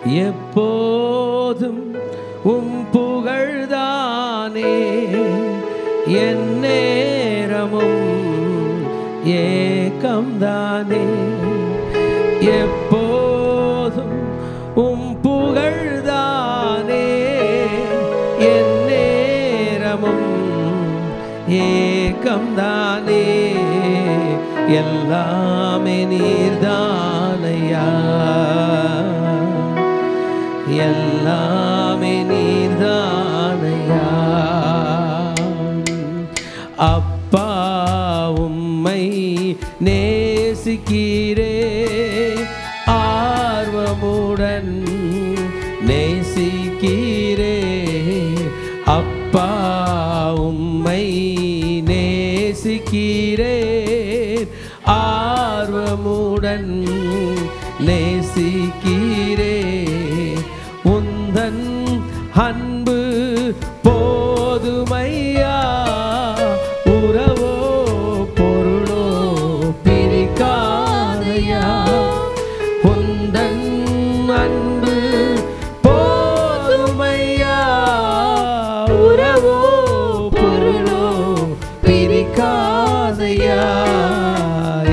எப்போதும் உம் புகழ்தானே, என் நேரமும் ஏக்கம்தானே. எப்போதும் உம் புகழ்தானே, என் நேரமும் ஏக்கம்தானே. எல்லாமே நீர்தானையா, எல்லாமே நீர்தானையா. அப்பா உம்மை நேசிக்கிறே, ஆர்வமுடன் நேசிக்கிறே. அப்பா உம்மை நேசிக்கிறே, ஆர்வமுடன் நேசிக்கிறே. உந்தன் அன்பு போதுமையா, உறவோ பொருளோ பிரிக்காதையா. உந்தன் அன்பு போதுமையா, உறவோ பொருளோ பிரிக்காதையா.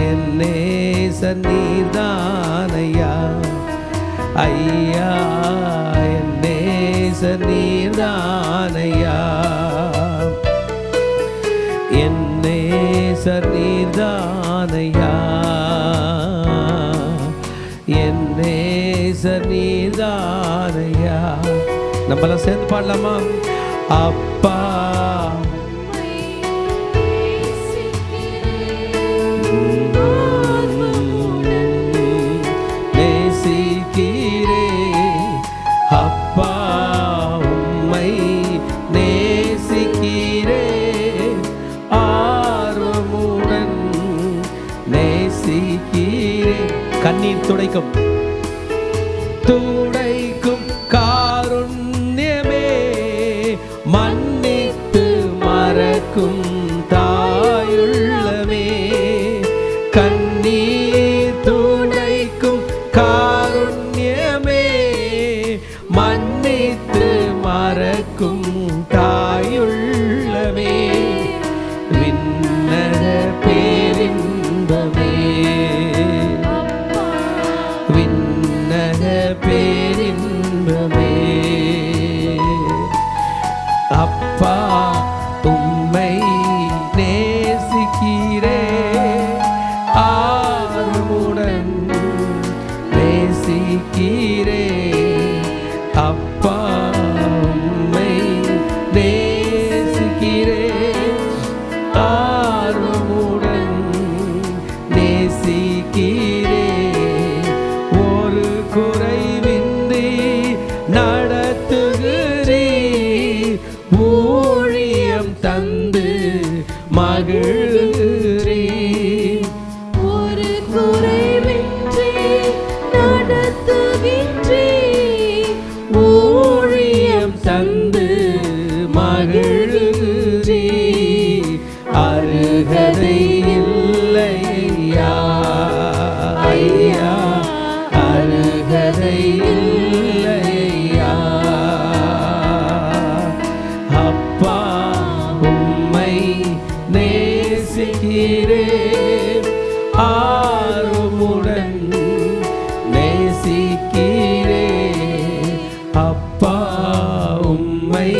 என் நேசர் நீர்தானையா ஐயா, என் நேசர் நீர்தானையா, என் நேசர் நீர்தானையா, என் நேசர் நீர்தானையா. நம்மளாம் சேர்ந்து பாடலாமா? அப்பா நேசிக்கிறே, அப்பா உம்மை நேசிக்கிறே, ஆர்வமுடன் நேசிக்கிறே. கண்ணீர் துடைக்கும் துடைக்கும் காருண்யமே, மன்னித்து மறக்கும் தாயுள்ளமே. கண்ணீர் துடைக்கும் காருண்யமே, மன்னித்து மறக்கும் தாயுள்ளமே. விண்ணக பேரின்பமே, விண்ணக பேரின்பமே. அப்பா உம்மை நேசிக்கிறே, ஆர்வமுடன் நேசிக்கிறே. அப்பா உம்மை நேசிக்கிறே, ஆர்வமுடன் நேசிக்கிறே. ஒரு குறைவின்றி நடத்துகிறீ, ஊழியம் தந்து மகிழ்கிறீ. ஒரு குறைவின்றி நடத்துகின்றீ, ஊழியம் தந்து மகிழ்கிறீ. அருகதை இல்லையா ஐயா, அருகதை இல்லையா. அப்பா உம்மை நேசிக்கிறே, ஆர்வமுடன் நேசிக்கிறே. அப்பா உம்மை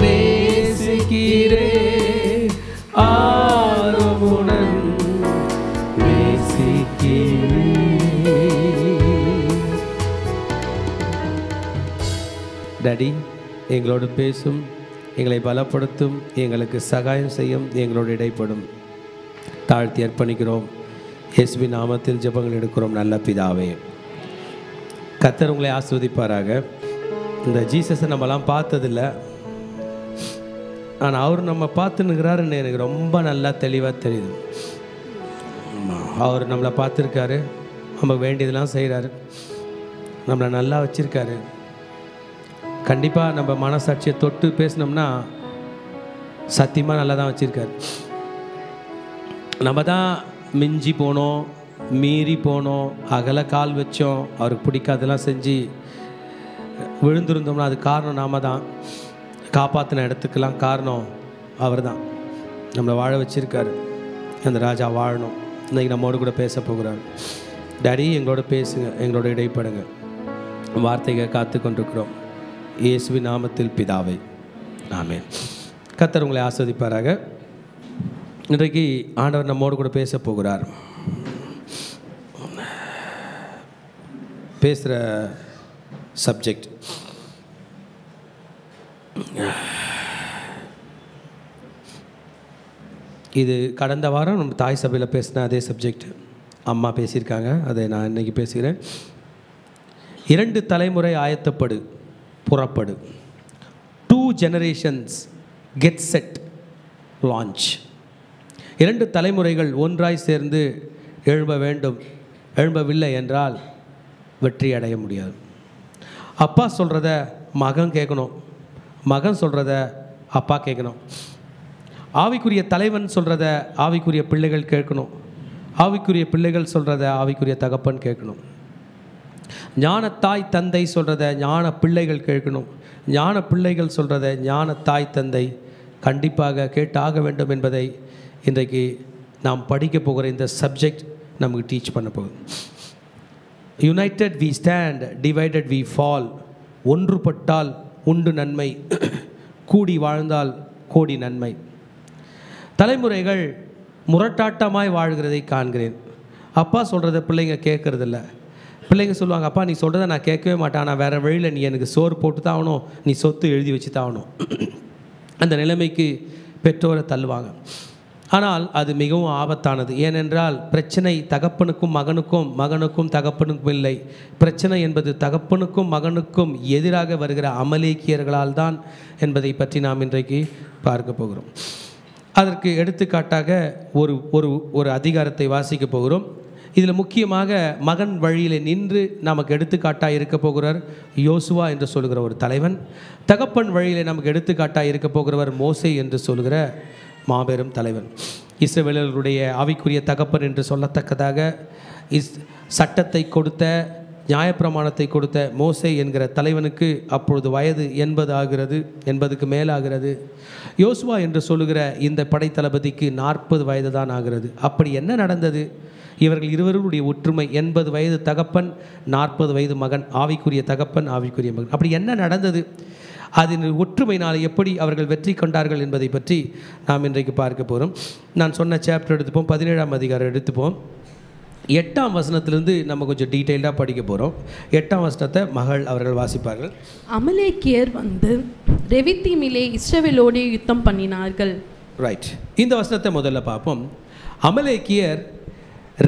நேசிக்கிறே, ஆர்வமுடன் நேசிக்கிறே. டாடி எங்களோடு பேசும், எங்களை பலப்படுத்தும், எங்களுக்கு சகாயம் செய்யும், எங்களோடு இடைப்படும். தாழ்த்தி அர்ப்பணிக்கிறோம். இயேசுவின் நாமத்தில் ஜெபங்கள் எடுக்கிறோம் நல்ல பிதாவே. கர்த்தர் உங்களை ஆசீர்வதிப்பாராக. இந்த ஜீசஸை நம்மலாம் பார்த்ததில்ல, ஆனால் அவர் நம்ம பார்த்துன்னுக்கிறாருன்னு எனக்கு ரொம்ப நல்லா தெளிவாக தெரியுது. அவர் நம்மளை பார்த்துருக்காரு, நம்ம வேண்டியதெல்லாம் செய்கிறாரு, நம்மளை நல்லா வச்சுருக்காரு. கண்டிப்பாக நம்ம மனசாட்சியை தொட்டு பேசினோம்னா சத்தியமாக நல்லா தான் வச்சுருக்காரு. நம்ம தான் மிஞ்சி போனோம், மீறி போனோம், அகல கால் வச்சோம், அவருக்கு பிடிக்காதெல்லாம் செஞ்சு விழுந்திருந்தோம்னா அது காரணம் நாம தான். காப்பாற்றின இடத்துக்கெல்லாம் காரணம் அவர் தான். நம்மளை வாழ வச்சுருக்காரு. அந்த ராஜா வாழணும். இன்றைக்கி நம்மோடு கூட பேச போகிறார். டாடி எங்களோட பேசுங்க, எங்களோட இடைப்படுங்க. வார்த்தைகளை காத்து கொண்டிருக்கிறோம். இயேசுவின் நாமத்தில் பிதாவே, ஆமென். கர்த்தர் உங்களை ஆசீர்வதிப்பாராக. இன்றைக்கு ஆண்டவர் நம்மோடு கூட பேச போகிறார். பேசுகிற சப்ஜெக்ட் இது கடந்த வாரம் நம்ம தாய் சபையில் பேசின அதே சப்ஜெக்ட் அம்மா பேசியிருக்காங்க. அதை நான் இன்றைக்கி பேசுகிறேன். 2 தலைமுறை ஆயத்தப்படு, புறப்படு. 2 generations get set, launch. 2 தலைமுறைகள் ஒன்றாய் சேர்ந்து எழும்ப வேண்டும். எழும்பவில்லை என்றால் வெற்றி அடைய முடியாது. அப்பா சொல்கிறத மகன் கேட்கணும், மகன் சொல்கிறத அப்பா கேட்கணும். ஆவிக்குரிய தலைவன் சொல்கிறத ஆவிக்குரிய பிள்ளைகள் கேட்கணும். ஆவிக்குரிய பிள்ளைகள் சொல்கிறத ஆவிக்குரிய தகப்பன் கேட்கணும். ஞான தாய் தந்தை சொல்கிறத ஞான பிள்ளைகள் கேட்கணும். ஞான பிள்ளைகள் சொல்கிறத ஞான தாய் தந்தை கண்டிப்பாக கேட்டாக வேண்டும் என்பதை இன்றைக்கு நாம் படிக்க போகிற இந்த சப்ஜெக்ட் நமக்கு டீச் பண்ண போகுது. United we stand, divided we fall. ஒன்றுபட்டால் உண்டு நன்மை, கூடி வாழ்ந்தால் கோடி நன்மை. தலைமுறைகள் முரட்டாட்டமாய் வாழ்கிறதை காண்கிறேன். அப்பா சொல்கிறத பிள்ளைங்க கேட்குறதில்ல. பிள்ளைங்க சொல்லுவாங்க, அப்பா நீ சொல்கிறத நான் கேட்கவே மாட்டேன், நான் வேறு வழியில் நீ எனக்கு சோறு போட்டு தான் ஆகணும், நீ சொத்து எழுதி வச்சு தான் ஆகணும். அந்த நிலைமைக்கு பெற்றோரை தள்ளுவாங்க. ஆனால் அது மிகவும் ஆபத்தானது. ஏனென்றால் பிரச்சனை தகப்பனுக்கும் மகனுக்கும், மகனுக்கும் தகப்பனுக்கும் இல்லை. பிரச்சனை என்பது தகப்பனுக்கும் மகனுக்கும் எதிராக வருகிற அமலேக்கியர்களால் தான் என்பதை பற்றி நாம் இன்றைக்கு பார்க்க போகிறோம். அதற்கு எடுத்துக்காட்டாக ஒரு அதிகாரத்தை வாசிக்க போகிறோம். இதில் முக்கியமாக மகன் வழியில் நின்று நமக்கு எடுத்துக்காட்டாக இருக்க போகிறார் யோசுவா என்று சொல்கிற ஒரு தலைவன். தகப்பன் வழியில் நமக்கு எடுத்துக்காட்டாக இருக்க போகிறவர் மோசே என்று சொல்கிற மாபெரும் தலைவன். இஸ்ரவேலர்களுடைய ஆவிக்குரிய தகப்பன் என்று சொல்லத்தக்கதாக சட்டத்தை கொடுத்த, நியாயப்பிரமாணத்தை கொடுத்த மோசே என்கிற தலைவனுக்கு அப்பொழுது வயது 80 ஆகிறது, 80க்கு மேலாகிறது. யோசுவா என்று சொல்லுகிற இந்த படைத்தளபதிக்கு 40 வயது தான் ஆகிறது. அப்படி என்ன நடந்தது? இவர்கள் இருவருடைய ஒற்றுமை 80 வயது தகப்பன், 40 வயது மகன், ஆவிக்குரிய தகப்பன், ஆவிக்குரிய மகன். அப்படி என்ன நடந்தது? அதன் ஒற்றுமையினால் எப்படி அவர்கள் வெற்றி கொண்டார்கள் என்பதை பற்றி நாம் இன்றைக்கு பார்க்க போகிறோம். நான் சொன்ன சாப்டர் எடுத்துப்போம், 17ஆம் அதிகாரம் எடுத்துப்போம். 8ஆம் வசனத்திலிருந்து நம்ம கொஞ்சம் டீட்டெயில்டாக படிக்க போகிறோம். 8ஆம் வசனத்தை மகள் அவர்கள் வாசிப்பார்கள். அமலேக்கியர் வந்து ரெவித்தீமிலே இஸ்ரவேலோடு யுத்தம் பண்ணினார்கள். ரைட், இந்த வசனத்தை முதல்ல பார்ப்போம். அமலேக்கியர்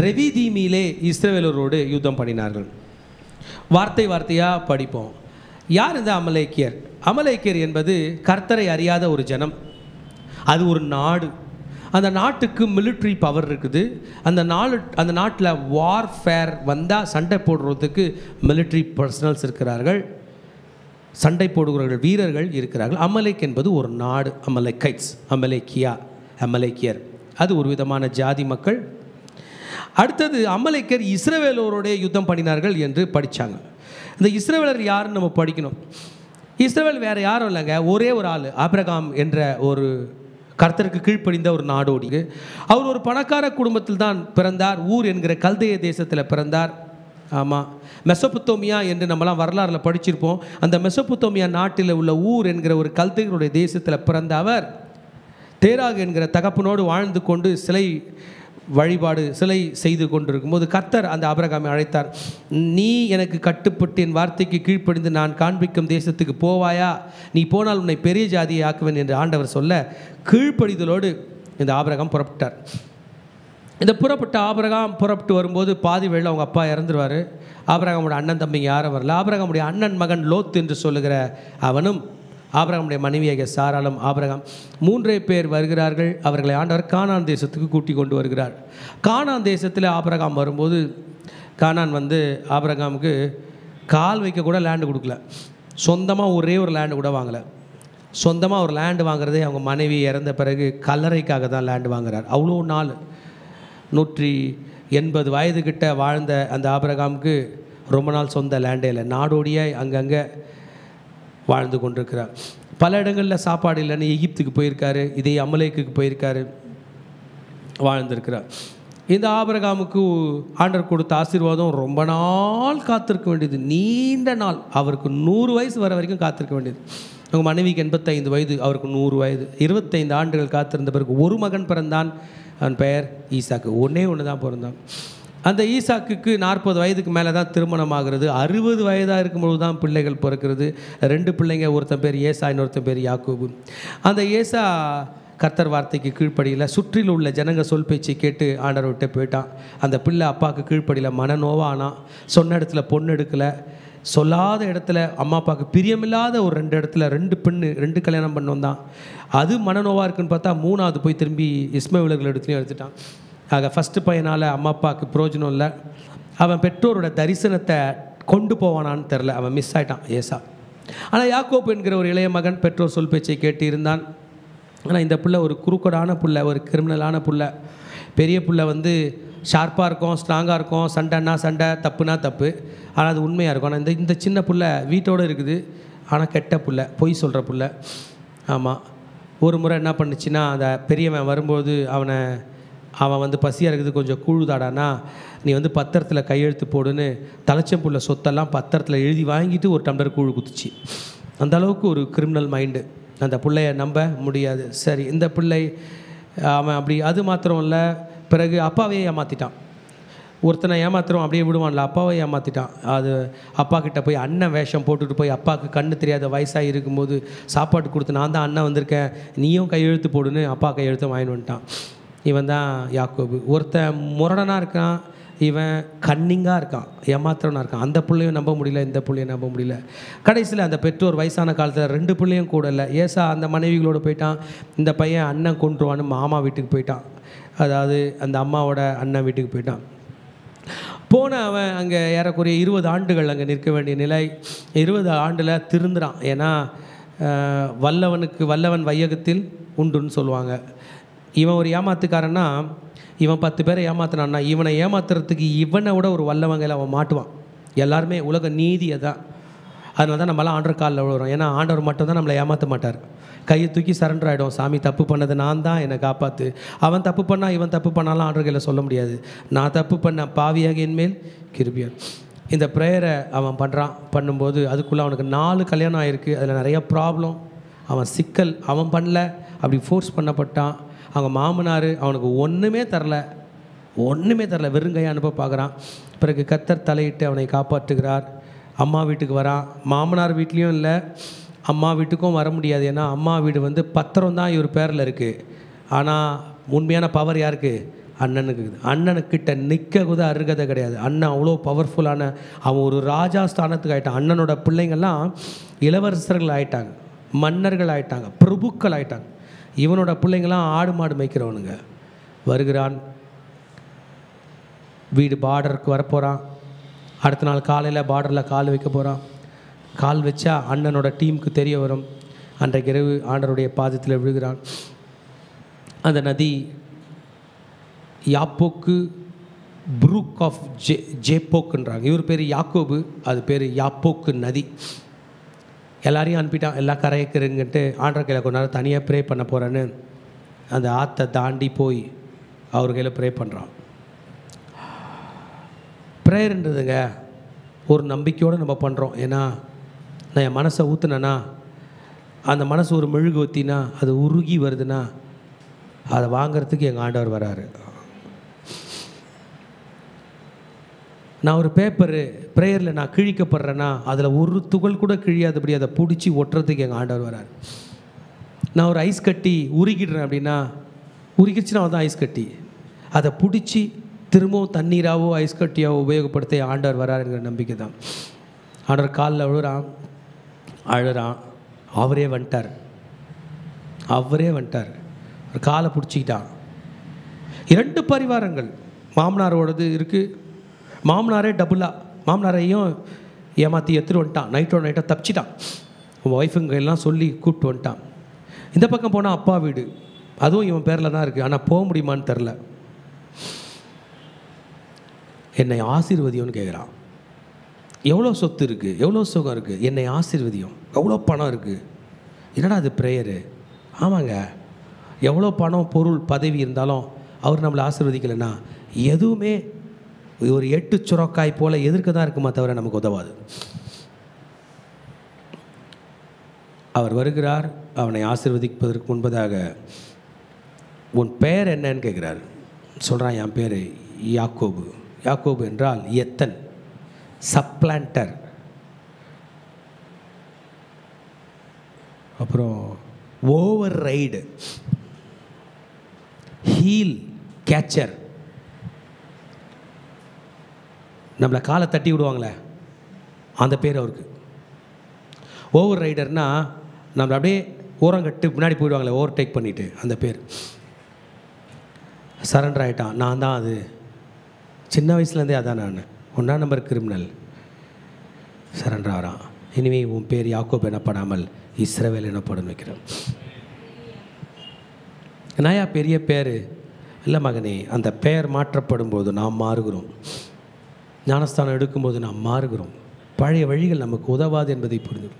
ரெவிதீமிலே இஸ்ரவேலரோடு யுத்தம் பண்ணினார்கள். வார்த்தை வார்த்தையாக படிப்போம். யார் இந்த அமலேக்கியர்? அமலேக்கியர் என்பது கர்த்தரை அறியாத ஒரு ஜனம். அது ஒரு நாடு. அந்த நாட்டுக்கு மிலிட்ரி பவர் இருக்குது. அந்த நாட்டில் வார்ஃபேர் வந்தால் சண்டை போடுறதுக்கு மிலிட்ரி பர்சனல்ஸ் இருக்கிறார்கள், சண்டை போடுகிறவர்கள் வீரர்கள் இருக்கிறார்கள். அமலேக் என்பது ஒரு நாடு. அமலேக்கைட்ஸ், அமலேக்கியர் அது ஒரு விதமான ஜாதி மக்கள். அடுத்தது அமலேக்கியர் இஸ்ரவேலரோட யுத்தம் பண்ணினார்கள் என்று படித்தாங்க. இந்த இஸ்ரவேலர் யாருன்னு நம்ம படிக்கணும். இஸ்ரவேல் வேறு யாரும் இல்லைங்க, ஒரே ஒரு ஆள், ஆபிரகாம் என்ற ஒரு கர்த்தருக்கு கீழ்ப்படிந்த ஒரு நாடோடி. அவர் ஒரு பணக்கார குடும்பத்தில் தான் பிறந்தார். ஊர் என்கிற கல்தேய தேசத்தில் பிறந்தார். ஆமாம், மெசொப்பொத்தேமியா என்று நம்மலாம் வரலாறுல படிச்சிருப்போம். அந்த மெசொப்பொத்தேமியா நாட்டில் உள்ள ஊர் என்கிற ஒரு கல்தேயருடைய தேசத்தில் பிறந்த அவர் தேராக் என்கிற தகப்பனோடு வாழ்ந்து கொண்டு சிலை செய்து கொண்டிருக்கும் போது கர்த்தர் அந்த ஆபிரகாமை அழைத்தார். நீ எனக்கு கட்டுப்பட்டு என் வார்த்தைக்கு கீழ்ப்படிந்து நான் காண்பிக்கும் தேசத்துக்கு போவாயா? நீ போனால் உன்னை பெரிய ஜாதியை ஆக்குவேன் என்று ஆண்டவர் சொல்ல கீழ்ப்படிதலோடு இந்த ஆபிரகாம் புறப்பட்டார். இந்த புறப்பட்டு வரும்போது பாதி வேளை அவங்க அப்பா இறந்துருவார். ஆபிரகாமுடைய அண்ணன் தம்பிங்க யாரும் வரல. ஆபிரகாமுடைய அண்ணன் மகன் லோத் என்று சொல்லுகிற அவனும் ஆபிரகாமுடைய மனைவியாகிய சாராளும் ஆபிரகாம் 3 பேர் வருகிறார்கள். அவர்களை ஆண்டவர் கானான் தேசத்துக்கு கூட்டி கொண்டு வருகிறார். கானான் தேசத்தில் ஆபிரகாம் வரும்போது கானான் வந்து ஆபிரகாமுக்கு கால் வைக்க கூட லேண்டு கொடுக்கல. சொந்தமாக ஒரே ஒரு லேண்டு கூட வாங்கலை. சொந்தமாக ஒரு லேண்டு வாங்குறதே அவங்க மனைவி இறந்த பிறகு கல்லறைக்காக தான் லேண்டு வாங்குறார். அவ்வளோ நாள் 180 வயதுக்கிட்ட வாழ்ந்த அந்த ஆபிரகாமுக்கு ரொம்ப நாள் சொந்த லேண்டே இல்லை. நாடோடியாக அங்கங்கே வாழ்ந்து கொண்டிருக்கிறார். பல இடங்களில் சாப்பாடு இல்லைன்னு எகிப்துக்கு போயிருக்காரு, இதே அமலேக்குக்கு போயிருக்காரு, வாழ்ந்திருக்கிறார். இந்த ஆபிரகாமுக்கு ஆண்டவர் கொடுத்த ஆசீர்வாதம் ரொம்ப நாள் காத்திருக்க வேண்டியது, நீண்ட நாள். அவருக்கு 100 வயசு வர வரைக்கும் காத்திருக்க வேண்டியது. அவங்க மனைவிக்கு 85 வயது, அவருக்கு 100 வயது. 25 ஆண்டுகள் காத்திருந்த பிறகு ஒரு மகன் பிறந்தான். அவன் பெயர் ஈசாக்கு. ஒன்றே தான் பிறந்தான். அந்த ஈசாக்குக்கு 40 வயதுக்கு மேலே தான் திருமணம் ஆகிறது. 60 வயதாக இருக்கும்போது தான் பிள்ளைகள் பிறக்கிறது. 2 பிள்ளைங்க, ஒருத்தன் பேர் ஏசா, இன்னொருத்தன் பேர் யாக்கோபு. அந்த ஏசா கர்த்தர் வார்த்தைக்கு கீழ்ப்படியில் சுற்றில் உள்ள ஜனங்க சொல் பேச்சை கேட்டு ஆண்டவர் விட்டு போயிட்டான். அந்த பிள்ளை அப்பாவுக்கு கீழ்ப்படியில் மனநோவானான். சொன்ன இடத்துல பொண்ணு எடுக்கலை, சொல்லாத இடத்துல அம்மா அப்பாவுக்கு பிரியமில்லாத ஒரு 2 இடத்துல 2 பெண்ணு 2 கல்யாணம் பண்ண வந்தான். அது மனநோவாக இருக்குன்னு பார்த்தா 3வது போய் திரும்பி இஸ்மவேலர்கள் எடுத்துட்டான். ஆக ஃபஸ்ட்டு பையனால் அம்மா அப்பாவுக்கு பிரயோஜனம் இல்லை. அவன் பெற்றோரோட தரிசனத்தை கொண்டு போவானான்னு தெரில, அவன் மிஸ் ஆகிட்டான் ஏசா. ஆனால் யாக்கோப்பு என்கிற ஒரு இளைய மகன் பெற்றோர் சொல் பேச்சை கேட்டு இருந்தான். ஆனால் இந்த பிள்ளை ஒரு குறுக்கோடான பிள்ளை, ஒரு கிரிமினலான பிள்ளை. பெரிய பிள்ளை வந்து ஷார்ப்பாக இருக்கும், ஸ்ட்ராங்காக இருக்கும், சண்டைன்னா சண்டை, தப்புனா தப்பு, ஆனால் அது உண்மையாக இருக்கும். ஆனால் இந்த சின்ன பிள்ளை வீட்டோடு இருக்குது, ஆனால் கெட்ட பிள்ளை, பொய் சொல்கிற பிள்ளை. ஆமாம், ஒரு முறை என்ன பண்ணுச்சுன்னா, அந்த பெரியவன் வரும்போது அவன் வந்து பசியாக இருக்குது, கொஞ்சம் கூழுதாடானா, நீ வந்து பத்திரத்தில் கையெழுத்து போடுன்னு தலைச்சம்புள்ள சொத்தெல்லாம் பத்திரத்தில் எழுதி வாங்கிட்டு ஒரு டம்ளர் கூழ் குத்துச்சு. அந்த அளவுக்கு ஒரு கிரிமினல் மைண்டு. அந்த பிள்ளைய நம்ப முடியாது. சரி, இந்த பிள்ளை அவன் அப்படி. அது மாத்திரம் இல்லை, பிறகு அப்பாவையே ஏமாற்றிட்டான். ஒருத்தனை ஏமாத்துறோம் அப்படியே விடுவான்ல, அப்பாவை ஏமாற்றிட்டான். அது அப்பா கிட்ட போய் அண்ணன் வேஷம் போட்டுட்டு போய் அப்பாவுக்கு கண்ணு தெரியாத வயசாக இருக்கும்போது சாப்பாடு கொடுத்து, நான் தான் அண்ணன் வந்திருக்கேன், நீயும் கையெழுத்து போடுன்னு அப்பா கையெழுத்து வாங்கிட்டு வந்துட்டான். இவன் தான் யாக்கோபு. ஒருத்தன் முரடனாக இருக்கான், இவன் கன்னிங்காக இருக்கான், ஏமாத்திரனாக இருக்கான். அந்த பிள்ளையும் நம்ப முடியல, இந்த பிள்ளையும் நம்ப முடியல. கடைசியில் அந்த பெற்றோர் வயசான காலத்தில் 2 பிள்ளையும் கூட இல்லை. ஏசா அந்த மனைவிகளோடு போயிட்டான். இந்த பையன் அண்ணன் கொண்டுருவான்னு மாமா வீட்டுக்கு போயிட்டான், அதாவது அந்த அம்மாவோட அண்ணன் வீட்டுக்கு போயிட்டான். போன அவன் அங்கே ஏறக்குறைய 20 ஆண்டுகள் அங்கே நிற்க வேண்டிய நிலை. 20 ஆண்டில் திருந்துறான். ஏன்னா வல்லவன் வையகத்தில் உண்டுன்னு சொல்லுவாங்க. இவன் ஒரு ஏமாத்துக்காரன்னா, இவன் 10 பேரை ஏமாத்தினான்னா, இவனை ஏமாத்துறதுக்கு இவனை விட ஒரு வல்லவங்கையில் அவன் மாட்டுவான். எல்லாருமே உலக நீதியை தான். அதனால தான் நம்மளாம் ஆண்டவர் காலில் விழுறோம். ஏன்னா ஆண்டவர் மட்டும்தான் நம்மளை ஏமாற்ற மாட்டார். கையை தூக்கி சரண்டர் ஆகிடும். சாமி, தப்பு பண்ணது நான் தான், என்னை காப்பாற்று. அவன் தப்பு பண்ணால் இவன் தப்பு பண்ணாலும் ஆண்டவர் கையில் சொல்ல முடியாது. நான் தப்பு பண்ண பாவியாக என்மேல் கிருபையார். இந்த ப்ரேயரை அவன் பண்ணும்போது அதுக்குள்ளே அவனுக்கு 4 கல்யாணம் ஆகிருக்கு. அதில் நிறைய ப்ராப்ளம், அவன் சிக்கல், அவன் பண்ணல, அப்படி ஃபோர்ஸ் பண்ணப்பட்டான். அவங்க மாமனார் அவனுக்கு ஒன்றுமே தரல, வெறுங்கையை அனுப்ப பார்க்குறான். பிறகு கர்த்தர் தலையிட்டு அவனை காப்பாற்றுகிறார். அம்மா வீட்டுக்கு வரான். மாமனார் வீட்லேயும் இல்லை, அம்மா வீட்டுக்கும் வர முடியாது. ஏன்னா அம்மா வீடு வந்து பத்திரம் தான் இவர் பேரில் இருக்குது. ஆனால் உண்மையான பவர் யாருக்கு? அண்ணனுக்கு இருக்குது. அண்ணனுக்கிட்ட நிற்க கூட அருகதை கிடையாது. அண்ணன் அவ்வளோ பவர்ஃபுல்லான, அவன் ஒரு ராஜா ஸ்தானத்துக்கு ஆகிட்டான். அண்ணனோட பிள்ளைங்கள்லாம் இளவரசர்கள் ஆகிட்டாங்க, மன்னர்கள் ஆகிட்டாங்க, பிரபுக்கள் ஆகிட்டாங்க. இவனோட பிள்ளைங்களாம் ஆடு மாடு மேய்க்கிறவனுங்க. வருகிறான், வீடு பார்டருக்கு வரப்போகிறான். அடுத்த நாள் காலையில் பார்டரில் கால் வைக்க போகிறான். கால் வச்சா அண்ணனோட டீமுக்கு தெரிய வரும். அன்றைக்கு இரவு ஆண்டவருடைய பாதத்தில் விழுகிறான். அந்த நதி யாப்போக்கு, புரூக் ஆஃப் ஜேப்போக்குன்றாங்க. இவர் பேர் யாக்கோபு, அது பேர் யாப்போக்கு நதி. எல்லாரையும் அனுப்பிட்டான், எல்லாம் கரைக்கிறங்கன்ட்டு ஆண்டவர் கையில் கொஞ்ச நேரம் தனியாக ப்ரே பண்ண போகிறேன்னு அந்த ஆற்றை தாண்டி போய் அவர் கையில் ப்ரே பண்ணுறான். ப்ரேயர்ன்றதுங்க ஒரு நம்பிக்கையோடு நம்ம பண்ணுறோம். ஏன்னா நான் என் மனசை ஊற்றுனேன்னா, அந்த மனசு ஒரு மெழுகு ஊற்றினா அது உருகி வருதுன்னா, அதை வாங்கிறதுக்கு எங்கள் ஆண்டவர் வராரு. நான் ஒரு பேப்பரு ப்ரேயரில் நான் கிழிக்கப்படுறேன்னா, அதில் ஒரு துகள் கூட கிழியாதபடி அதை பிடிச்சி ஒட்டுறதுக்கு எங்கள் ஆண்டவர் வராரு. நான் ஒரு ஐஸ் கட்டி உருகிடுறேன் அப்படின்னா, உருகிடுச்சுன்னா அவன் தான் ஐஸ் கட்டி, அதை பிடிச்சி திரும்பவும் தண்ணீராவோ ஐஸ் கட்டியாவோ உபயோகப்படுத்த ஆண்டவர் வராருங்கிற நம்பிக்கை தான். ஆண்டவர் காலில் விழுறான், அழுறான். அவரே வந்துட்டார். ஒரு காலை பிடிச்சிக்கிட்டான். 2 பரிவாரங்கள் மாமனாரோடது இருக்குது. மாமனாரே டபுளாக, மாமனாரையும் ஏமாற்றி எடுத்துகிட்டு வந்துட்டான். நைட்டாக தப்பிச்சிட்டான். உன் ஒய்ஃபுங்க எல்லாம் சொல்லி கூப்பிட்டு வந்துட்டான். இந்த பக்கம் போனால் அப்பா வீடு, அதுவும் இவன் பேரில் தான் இருக்குது. ஆனால் போக முடியுமான்னு தெரில. என்னை ஆசீர்வதியோன்னு கேட்குறான். எவ்வளோ சொத்து இருக்குது, எவ்வளோ சுகம் இருக்குது, என்னை ஆசீர்வதியும், எவ்வளோ பணம் இருக்குது. என்னடா அது ப்ரேயரு? ஆமாங்க, எவ்வளோ பணம் பொருள் பதவி இருந்தாலும் அவர் நம்மளை ஆசீர்வதிக்கலைன்னா எதுவுமே ஒரு 8 சுரக்காய் போல் எதிர்க்க தான் இருக்குமா தவிர நமக்கு உதவாது. அவர் வருகிறார். அவனை ஆசீர்வதிப்பதற்கு முன்பதாக உன் பெயர் என்னன்னு கேட்குறாரு. சொல்கிறான், என் பேர் யாக்கோபு. யாக்கோபு என்றால் எத்தன், சப்ளான்டர். அப்புறம் ஓவர் ரைடு, ஹீல் கேச்சர். நம்மளை காலை தட்டி விடுவாங்களே அந்த பேர் அவருக்கு. ஓவர் ரைடர்னால் நம்மளை அப்படியே ஓரங்கட்டு முன்னாடி போயிடுவாங்களே ஓவர்டேக் பண்ணிவிட்டு, அந்த பேர். சரண்டர் ஆகிட்டான். நான் தான் அது, சின்ன வயசுலேருந்தே அதான் நான் 1ஆம் நம்பர் கிரிமினல். சரண்டர் ஆகிறான். இனிமேல் உன் பேர் யாக்கோப் எனப்படாமல் இஸ்ரவேல் எனப்படும் வைக்கிறேன். நாயா பெரிய பேர் இல்லை மகனே. அந்த பெயர் மாற்றப்படும் போது நாம் மாறுகிறோம். ஞானஸ்தானம் எடுக்கும்போது நாம் மாறுகிறோம். பழைய வழிகள் நமக்கு உதவாது என்பதை புரிஞ்சு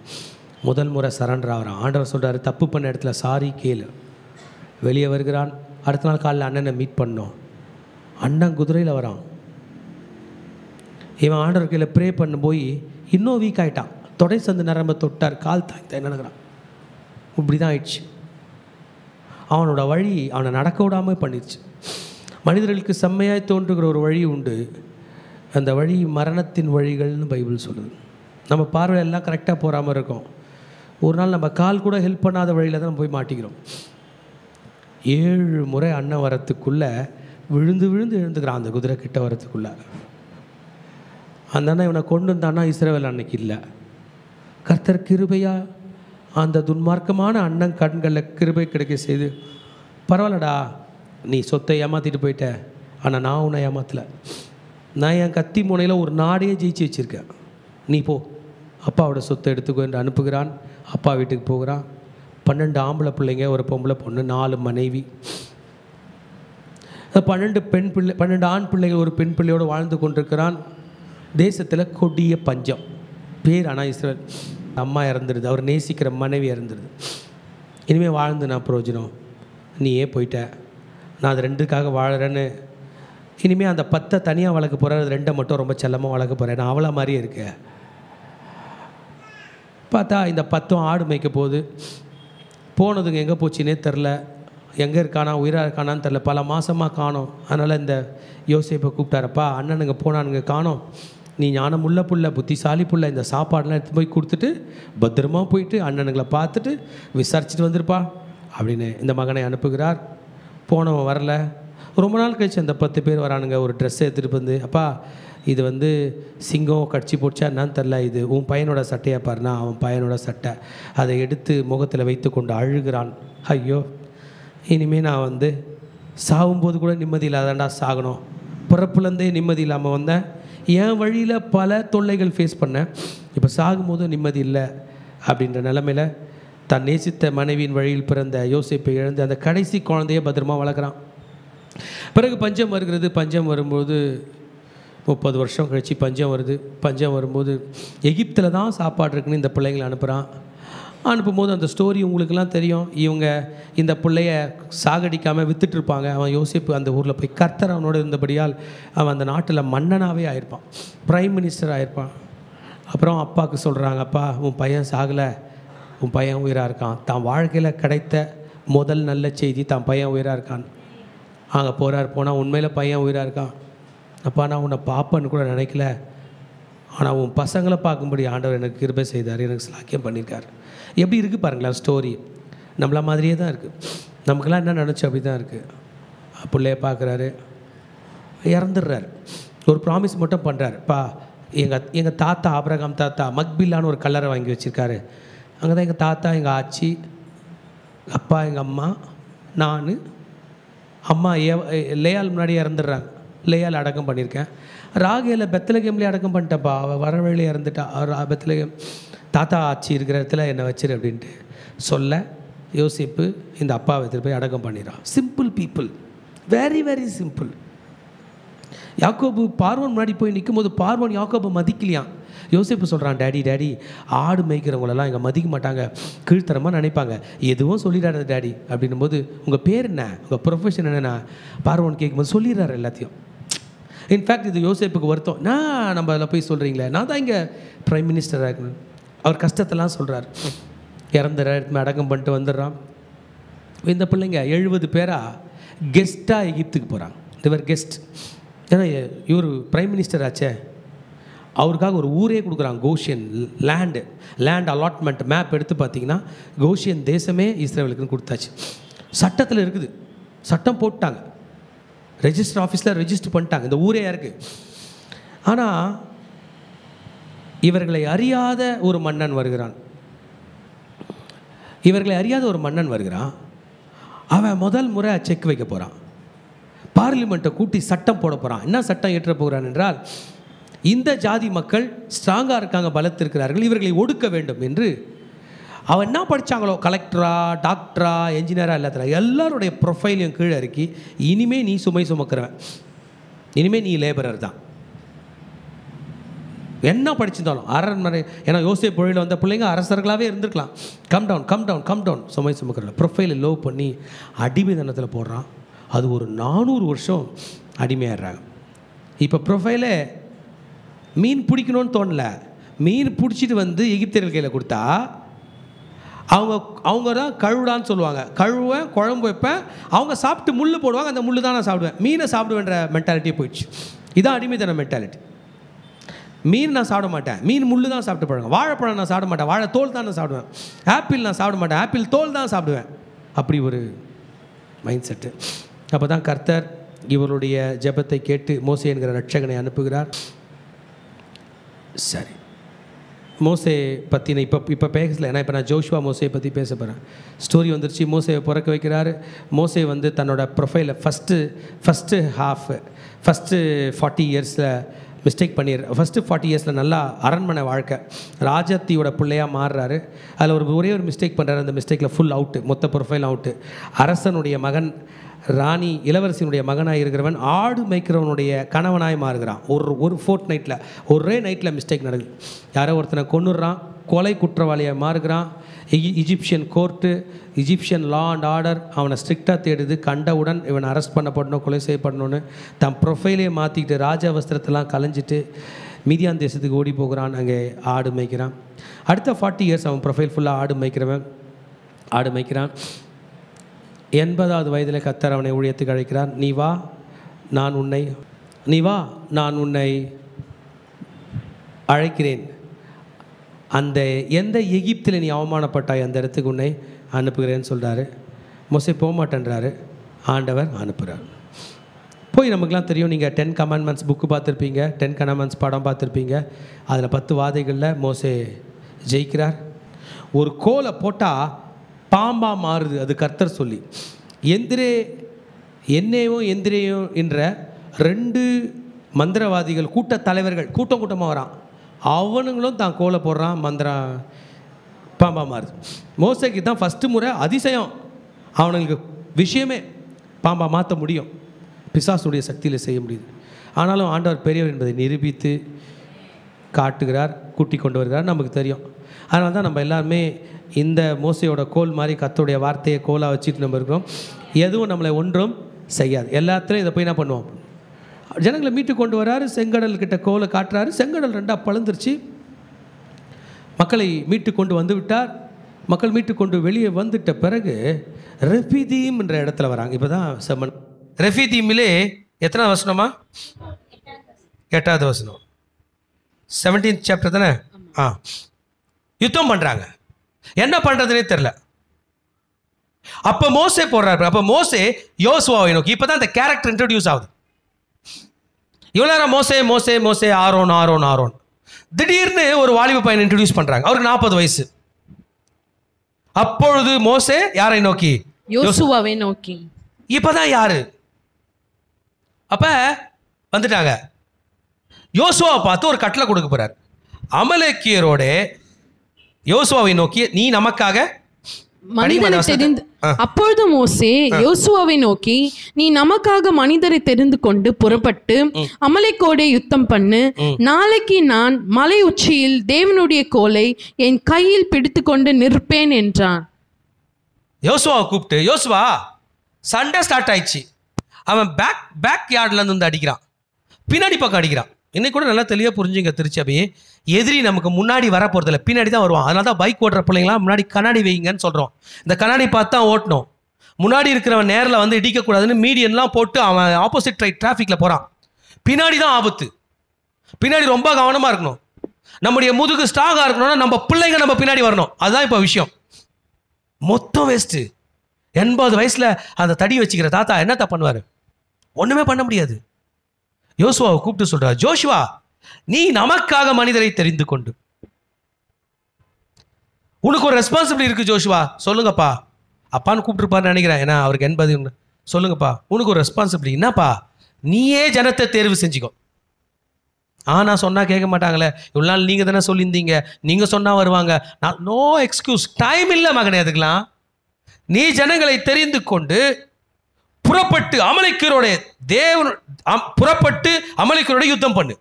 முதல் முறை சரண்டர் ஆகிறான். ஆண்டவர் சொல்கிறாரு, தப்பு பண்ண இடத்துல சாரி கேளு. வெளியே வருகிறான். அடுத்த நாள் காலையில் அண்ணனை மீட் பண்ணோம். அண்ணன் குதிரையில் வரான். இவன் ஆண்டவர் கையில் ப்ரே பண்ண போய் இன்னும் வீக் ஆகிட்டான். தொடை சந்து நரம்ப தொட்டார், கால் தாய் நினைக்கிறான். இப்படி தான் ஆயிடுச்சு. அவனோட வழி அவனை நடக்க விடாமல் பண்ணிடுச்சு. மனிதர்களுக்கு செம்மையாய் தோன்றுகிற ஒரு வழி உண்டு. அந்த வழி மரணத்தின் வழிகள்னு பைபிள் சொல்லுது. நம்ம பார்வையெல்லாம் கரெக்டாக போகிற மாதிரி இருக்கும். ஒரு நாள் நம்ம கால் கூட ஹெல்ப் பண்ணாத வழியில் தான் நம்ம போய் மாட்டிக்கிறோம். 7 முறை அண்ணன் வரத்துக்குள்ளே விழுந்து விழுந்து எழுந்துக்கிறான். அந்த குதிரை கிட்ட வரத்துக்குள்ளே அந்த அண்ணன் இவனை கொண்டு வந்தான்னா இஸ்ரவேல் அன்னைக்கு இல்லை. கர்த்தர் கிருபையா அந்த துன்மார்க்கமான அண்ணன் கண்களில் கிருபை கிடைக்க செய்து, பரவாயில்லடா நீ சொத்தை ஏமாற்றிட்டு போயிட்ட, ஆனால் நான் உன்னை ஏமாற்றலை. நான் என் கத்தி முனையில் ஒரு நாடையே ஜெயிச்சு வச்சுருக்கேன். நீ போ, அப்பாவோட சொத்தை எடுத்துக்கோ என்று அனுப்புகிறான். அப்பா வீட்டுக்கு போகிறான். 12 ஆம்பளை பிள்ளைங்க, ஒரு பொம்பளை பொண்ணு, 4 மனைவி. 12 ஆண் பிள்ளைகள், ஒரு பெண் பிள்ளையோடு வாழ்ந்து கொண்டிருக்கிறான். தேசத்தில் கொடிய பஞ்சம். பேர் ஆனால் இஸ்ரவேல். அம்மா இறந்துடுது, அவர் நேசிக்கிற மனைவி இறந்துடுது. இனிமேல் வாழ்ந்து நான் பிரயோஜனம், நீயே போயிட்ட, நான் அது 2க்காக வாழறேன்னு. இனிமேல் அந்த 10 தனியாக வளர்க்க போகிறேன், அது 2 மட்டும் ரொம்ப செல்லமாக வளர்க்க போகிறேன். நான் அவளை மாதிரியே இருக்கேன். பார்த்தா இந்த 10 ஆடு மேய்க்க போகுது. போனதுங்க எங்கே போச்சுன்னே தெரில. எங்கே இருக்கானா, உயிராக இருக்கானான்னு தெரில. பல மாதமாக காணோம். அதனால் இந்த யோசேப்பை கூப்பிட்டாரப்பா, அண்ணனுங்க போனானுங்க காணோம், நீ ஞானமுள்ள புள்ள, புத்திசாலி புள்ள, இந்த சாப்பாடெலாம் எடுத்து போய் கொடுத்துட்டு பத்திரமா போயிட்டு அண்ணனுங்களை பார்த்துட்டு விசாரிச்சுட்டு வந்துருப்பா அப்படின்னு இந்த மகனை அனுப்புகிறார். போனவன் வரல. ரொம்ப நாள் கழிச்சு அந்த 10 பேர் வரானுங்க. ஒரு ட்ரெஸ்ஸை எடுத்துகிட்டு வந்து, அப்பா இது வந்து சிங்கம் கடிச்சு போச்சா என்னான்னு தெரில, இது உன் பையனோட சட்டையை பாருனா. அவன் பையனோட சட்டை. அதை எடுத்து முகத்தில் வைத்து கொண்டு அழுகிறான். ஐயோ, இனிமேல் நான் வந்து சாகும்போது கூட நிம்மதி இல்லாதாண்டா சாகணும். பிறப்புலேருந்தே நிம்மதி இல்லாமல் வந்தேன். என் வழியில் பல தொல்லைகள் ஃபேஸ் பண்ணேன். இப்போ சாகும்போதும் நிம்மதி இல்லை அப்படின்ற நிலமையில் தான் நேசித்த மனைவியின் வழியில் பிறந்த யோசேப்பை இழந்து அந்த கடைசி குழந்தைய பத்திரமா வளர்க்குறான். பிறகு பஞ்சம் வருகிறது. பஞ்சம் வரும்போது 30 வருஷம் கழித்து பஞ்சம் வருது. பஞ்சம் வரும்போது எகிப்தில் தான் சாப்பாடு இருக்குன்னு இந்த பிள்ளைங்களை அனுப்புகிறான். அனுப்பும்போது அந்த ஸ்டோரி உங்களுக்கெல்லாம் தெரியும். இவங்க இந்த பிள்ளைய சாகடிக்காமல் விற்றுட்ருப்பாங்க. அவன் யோசிப்பு அந்த ஊரில் போய் கர்த்தர் அவனோட இருந்தபடியால் அவன் அந்த நாட்டில் மன்னனாகவே ஆயிருப்பான், பிரைம் மினிஸ்டர் ஆகிருப்பான். அப்புறம் அப்பாவுக்கு சொல்கிறாங்க, அப்பா உன் பையன் சாகலை, உன் பையன் உயிராக இருக்கான். தான் வாழ்க்கையில் கிடைத்த முதல் நல்ல செய்தி, தான் பையன் உயிராக இருக்கான். அங்கே போனால் உண்மையில் பையன் உயிராக இருக்கான். அப்பா நான் உன்னை பார்ப்பேன்னு கூட நினைக்கல, ஆனால் உன் பசங்களை பார்க்கும்படி ஆண்டவர் எனக்கு கிருபை செய்தார், எனக்கு சாக்கியம் பண்ணியிருக்கார். எப்படி இருக்குது பாருங்களேன் ஸ்டோரி. நம்மள மாதிரியே தான் இருக்குது. நமக்கெல்லாம் என்ன நினச்சி அப்படி தான் இருக்குது. பிள்ளைய பார்க்குறாரு, இறந்துடுறாரு. ஒரு ப்ராமிஸ் மட்டும் பண்ணுறாரு. பா எங்கள் தாத்தா ஆபிரகாம் தாத்தா மக்பில்லான்னு ஒரு கல்லறை வாங்கி வச்சுருக்காரு. அங்கே தான் எங்கள் தாத்தா, எங்கள் ஆச்சி, அப்பா, எங்கள் அம்மா, நான், அம்மா லேயால் முன்னாடியே இறந்துடுறாங்க. லேயால் அடக்கம் பண்ணியிருக்கேன். ராகேல பெத்லகேம்லேயே அடக்கம் பண்ணிட்டப்பா, அவள் வர வழியில் இறந்துட்டா. அவர் பெத்லகேம் தாத்தா ஆச்சி இருக்கிற இடத்துல என்னை வச்சிரு அப்படின்ட்டு சொல்ல யோசிப்பு இந்த அப்பாவை எடுத்துகிட்டு போய் அடக்கம் பண்ணிடுறான். Simple people, very very simple. யாக்கோபு பார்வோன் முன்னாடி போய் நிற்கும் போது பார்வோன் யாக்கோபு மதிக்கலையாம். யோசேப்பு சொல்கிறான், டேடி டேடி ஆடு மேய்க்கிறவங்களெல்லாம் இங்கே மதிக்க மாட்டாங்க, கீழ்த்தரமாக நினைப்பாங்க, எதுவும் சொல்லிடாது டேடி அப்படின்னும் போது உங்கள் பேர் என்ன, உங்கள் ப்ரொஃபஷன் என்னென்னா பார்வோன் கேட்கும்போது சொல்லிடுறாரு எல்லாத்தையும். இன்ஃபேக்ட் இது யோசேப்புக்கு வருத்தம், நம்ம அதில் போய் சொல்கிறீங்களே, நான் தான் இங்கே ப்ரைம் மினிஸ்டராக இருக்கணும். அவர் கஷ்டத்தெல்லாம் சொல்கிறார். இறந்த இடத்துல அடக்கம் பண்ணிட்டு வந்துடுறான். இந்த பிள்ளைங்க 70 பேராக கெஸ்ட்டாக எகிப்துக்கு போகிறாங்க. இவர் கெஸ்ட், ஏன்னா இவர் ப்ரைம் மினிஸ்டர் ஆச்சே, அவருக்காக ஒரு ஊரே கொடுக்குறாங்க, கோஷியன் லேண்ட் அலாட்மெண்ட் மேப் எடுத்து பார்த்தீங்கன்னா கோஷியன் தேசமே இஸ்ரேலுக்குன்னு கொடுத்தாச்சு. சட்டத்தில் இருக்குது, சட்டம் போட்டாங்க, ரெஜிஸ்டர் ஆஃபீஸில் ரெஜிஸ்டர் பண்ணிட்டாங்க, இந்த ஊரே இருக்குது. ஆனால் இவர்களை அறியாத ஒரு மன்னன் வருகிறான். அவன் முதல் முறை செக் வைக்க போகிறான், பார்லிமெண்ட்டை கூட்டி சட்டம் போட போகிறான். என்ன சட்டம் ஏற்ற போகிறான் என்றால், இந்த ஜாதி மக்கள் ஸ்ட்ராங்காக இருக்காங்க, பலத்திருக்கிறார்கள், இவர்களை ஒடுக்க வேண்டும் என்று. அவன் என்ன படித்தாங்களோ, கலெக்டரா டாக்டரா என்ஜினியராக எல்லாருடைய ப்ரொஃபைலையும் கீழே இறக்கி, இனிமேல் நீ சுமை சுமக்கிறவன், இனிமேல் நீ லேபரர் தான், என்ன படிச்சிருந்தாலும் அரண்மனை. ஏன்னா யோசேப்பு பொழியில் வந்த பிள்ளைங்க அரசர்களாகவே இருந்திருக்கலாம். கம் டவுன் சுமை சுமக்கிற ப்ரொஃபைலை லோ பண்ணி அடிமைத்தனத்தில் போடுறான். அது ஒரு 400 வருஷம் அடிமையாடுறாங்க. இப்போ ப்ரொஃபைலே மீன் பிடிக்கணும்னு தோணலை, மீன் பிடிச்சிட்டு வந்து எகிப்தியர்கள் கையில் கொடுத்தா அவங்க தான் கழுவுடான்னு சொல்லுவாங்க. கழுவேன், குழம்பு வைப்பேன், அவங்க சாப்பிட்டு முள் போடுவாங்க, அந்த முள் தான் நான் சாப்பிடுவேன், மீனை சாப்பிடுவேன்ற மென்டாலிட்டியே போயிடுச்சு. இதான் அடிமைத்தன மென்டாலிட்டி. மீன் நான் சாப்பிட மாட்டேன், மீன் முள் தான் சாப்பிட்டு பழங்க. வாழைப்பழம் நான் சாப்பிட மாட்டேன், வாழை தோல் தான் நான் சாப்பிடுவேன். ஆப்பிள் நான் சாப்பிட மாட்டேன், ஆப்பிள் தோல் தான் சாப்பிடுவேன். அப்படி ஒரு மைண்ட் செட்டு. அப்போ தான் கர்த்தர் இவருடைய ஜெபத்தை கேட்டு மோசே என்கிற ரட்சகனை அனுப்புகிறார். சரி, மோசே பற்றின இப்போ பேசல, ஏன்னா இப்போ நான் ஜோஷுவா மோசையை பற்றி பேச போகிறேன். ஸ்டோரி வந்துருச்சு. மோசையை பிறக்க வைக்கிறாரு. மோசே வந்து தன்னோட ப்ரொஃபைலை ஃபஸ்ட்டு 40 இயர்ஸில் மிஸ்டேக் ஃபஸ்ட்டு 40 இயர்ஸில் நல்லா அரண்மனை வாழ்க்கை, ராஜத்தியோட பிள்ளையாக மாறுறாரு. அதில் ஒரே ஒரு மிஸ்டேக் பண்ணுறாரு. அந்த மிஸ்டேக்கில் ஃபுல் அவுட்டு, மொத்த ப்ரொஃபைல் அவுட்டு. அரசனுடைய மகன், ராணி இளவரசியினுடைய மகனாக இருக்கிறவன் ஆடு மேய்க்கிறவனுடைய கணவனாய் மாறுகிறான். ஒரு ஃபோர்த் நைட்டில், ஒரே நைட்டில் மிஸ்டேக் நடக்குது. யாரோ ஒருத்தனை கொன்னுடுறான், கொலை குற்றவாளியாக மாறுகிறான். Egyptian court, Egyptian law and order அவனை ஸ்ட்ரிக்டாக தேடுது. கண்டவுடன் இவனை அரெஸ்ட் பண்ணப்படணும், கொலை செய்யப்படணும்னு தன் ப்ரொஃபைலே மாற்றிக்கிட்டு ராஜ வஸ்திரத்தெல்லாம் கலைஞ்சிட்டு மீதியான் தேசத்துக்கு ஓடி போகிறான். அங்கே ஆடு மேய்க்கிறான். அடுத்த 40 இயர்ஸ் அவன் ப்ரொஃபைல் ஃபுல்லாக ஆடு மேய்க்கிறான். 80வது வயதில் கர்த்தர் அவனை ஊழியத்துக்கு அழைக்கிறார். நீ வா நான் உன்னை அழைக்கிறேன். அந்த எந்த எகிப்தில் நீ அவமானப்பட்டாய் அந்த இடத்துக்கு உன்னை அனுப்புகிறேன்னு சொல்கிறாரு. மோசே போக மாட்டேன்றாரு. ஆண்டவர் அனுப்புகிறார். போய் நமக்குலாம் தெரியும், நீங்கள் 10 கமாண்ட்மெண்ட்ஸ் புக்கு பார்த்துருப்பீங்க, 10 கமாண்ட்மெண்ட்ஸ் படம் பார்த்துருப்பீங்க. அதில் 10 வாதைகளில் மோசே ஜெயிக்கிறார். ஒரு கோலை போட்டால் பாம்பாக மாறுது, அது கர்த்தர் சொல்லி. எந்திரேயும் என்ற 2 மந்திரவாதிகள், தலைவர்கள் கூட்டமாக வரான். அவனுங்களும் தான் கோலை போடுறான், மந்திரம் பாம்பாக மாறுது. மோசேக்கு தான் ஃபஸ்ட்டு முறை அதிசயம். அவனுங்களுக்கு விஷயமே பாம்பாக மாற்ற முடியும், பிசாசுடைய சக்தியில் செய்ய முடியுது. ஆனாலும் ஆண்டவர் பெரியவர் என்பதை நிரூபித்து காட்டுகிறார், கூட்டி கொண்டு வருகிறார். நமக்கு தெரியும். அதனால தான் நம்ம எல்லாருமே இந்த மோசையோட கோல் மாதிரி கர்த்தருடைய வார்த்தையை கோலாக வச்சுட்டு நம்ம இருக்கிறோம். எதுவும் நம்மளை ஒன்றும் செய்யாது. எல்லாத்துலேயும் இதை போய் என்ன பண்ணுவோம், ஜனங்களை மீட்டு கொண்டு வராரு. செங்கடல் கிட்ட கோலை காட்டுறாரு. செங்கடல் 2ஆக பழுந்துருச்சு. மக்களை மீட்டு கொண்டு வந்து விட்டார். மக்கள் மீட்டு கொண்டு வெளியே வந்துட்ட பிறகு ரெஃபீதீம் என்ற இடத்துல வராங்க. இப்போ தான் செம்மன். ரெஃபீதீமிலே எத்தனை வசனமா? 8வது வசனம், 17th சாப்டர் தானே. யுத்தம் பண்ணுறாங்க. என்ன பண்ணுறதுனே தெரில. அப்போ மோசே போடுறாரு. அப்போ மோசே யோசுவாவை நோக்கி, இப்போ தான் இந்த கேரக்டர் இன்ட்ரடியூஸ் ஆகுது. இவ்வளோ நேரம் மோசே ஆரோன். திடீர்னு ஒரு வாலிப பையன் இன்ட்ரடியூஸ் பண்ணுறாங்க. அவருக்கு 40 வயசு. அப்பொழுது மோசே யாரை நோக்கி? யோசுவாவை நோக்கி. இப்போதான் யாரு? அப்போ வந்துட்டாங்க. யோசுவாவை பார்த்து ஒரு கட்டளை கொடுக்க போறார். அமலேக்கியரோட யோசுவாவை நோக்கி, நீ நமக்காக மனிதரை தெரிந்து அப்பொழுது மோசே யோசுவாவை நோக்கி, நீ நமக்காக மனிதரை தெரிந்து கொண்டு புறப்பட்டு அமலேக்கோடே யுத்தம் பண்ணு. நாளைக்கு நான் மலை உச்சியில் தேவனுடைய கோலை என் கையில் பிடித்து கொண்டு நிற்பேன் என்றான். யோசுவாவை கூப்பிட்டு, யோசுவா சண்டை ஸ்டார்ட் ஆயிடுச்சு, அவன் பேக் யார்ட்ல இருந்து வந்து அடிக்கிறான், பின்னாடி பக்கம் அடிக்கிறான். இன்னைக்கு கூட நல்லா தெளிவாக புரிஞ்சுங்க திருச்சபையே, எதிரி நமக்கு முன்னாடி வர போகிறதில்ல, பின்னாடி தான் வருவான். அதனால தான் பைக் ஓட்டுற பிள்ளைங்களாம் முன்னாடி கண்ணாடி வைங்கன்னு சொல்கிறோம். இந்த கண்ணாடி பார்த்து தான் ஓட்டணும். முன்னாடி இருக்கிறவன் நேரில் வந்து இடிக்கக்கூடாதுன்னு மீடியன்லாம் போட்டு அவன் ஆப்போசிட் டிராஃபிக்கில் போகிறான். பின்னாடி தான் ஆபத்து. பின்னாடி ரொம்ப கவனமாக இருக்கணும். நம்முடைய முதுகு ஸ்ட்ராங்காக இருக்கணும்னா நம்ம பிள்ளைங்க நம்ம பின்னாடி வரணும். அதுதான் இப்போ விஷயம். மொத்தம் வேஸ்ட்டு. 80 வயசில் அந்த தடி வச்சுக்கிற தாத்தா என்னத்த பண்ணுவார்? ஒன்றுமே பண்ண முடியாது. யோசுவாவை கூப்பிட்டு சொல்றார், ஜோஷுவா நீ நமக்காக மனிதரை தெரிந்து கொண்டு. உனக்கு ஒரு ரெஸ்பான்சிபிலிட்டி இருக்கு ஜோஷுவா. சொல்லுங்கப்பா, அப்பான்னு கூப்பிட்டுருப்பான்னு நினைக்கிறேன், ஏன்னா அவருக்கு 80. சொல்லுங்கப்பா, உனக்கு ஒரு ரெஸ்பான்சிபிலிட்டி. என்னப்பா? நீயே ஜனத்தை தேர்வு செஞ்சுக்கோ. நான் சொன்னா கேட்க மாட்டாங்களே, இவ்வளோ நாள் நீங்க தானே சொல்லியிருந்தீங்க, நீங்க சொன்னா வருவாங்க. நான் நோ எக்ஸ்கியூஸ், டைம் இல்லை மகனே அதுக்கெல்லாம். நீ ஜனங்களை தெரிந்து கொண்டு புறப்பட்டு அமலேக்கரோட யுத்தம் பண்ணு.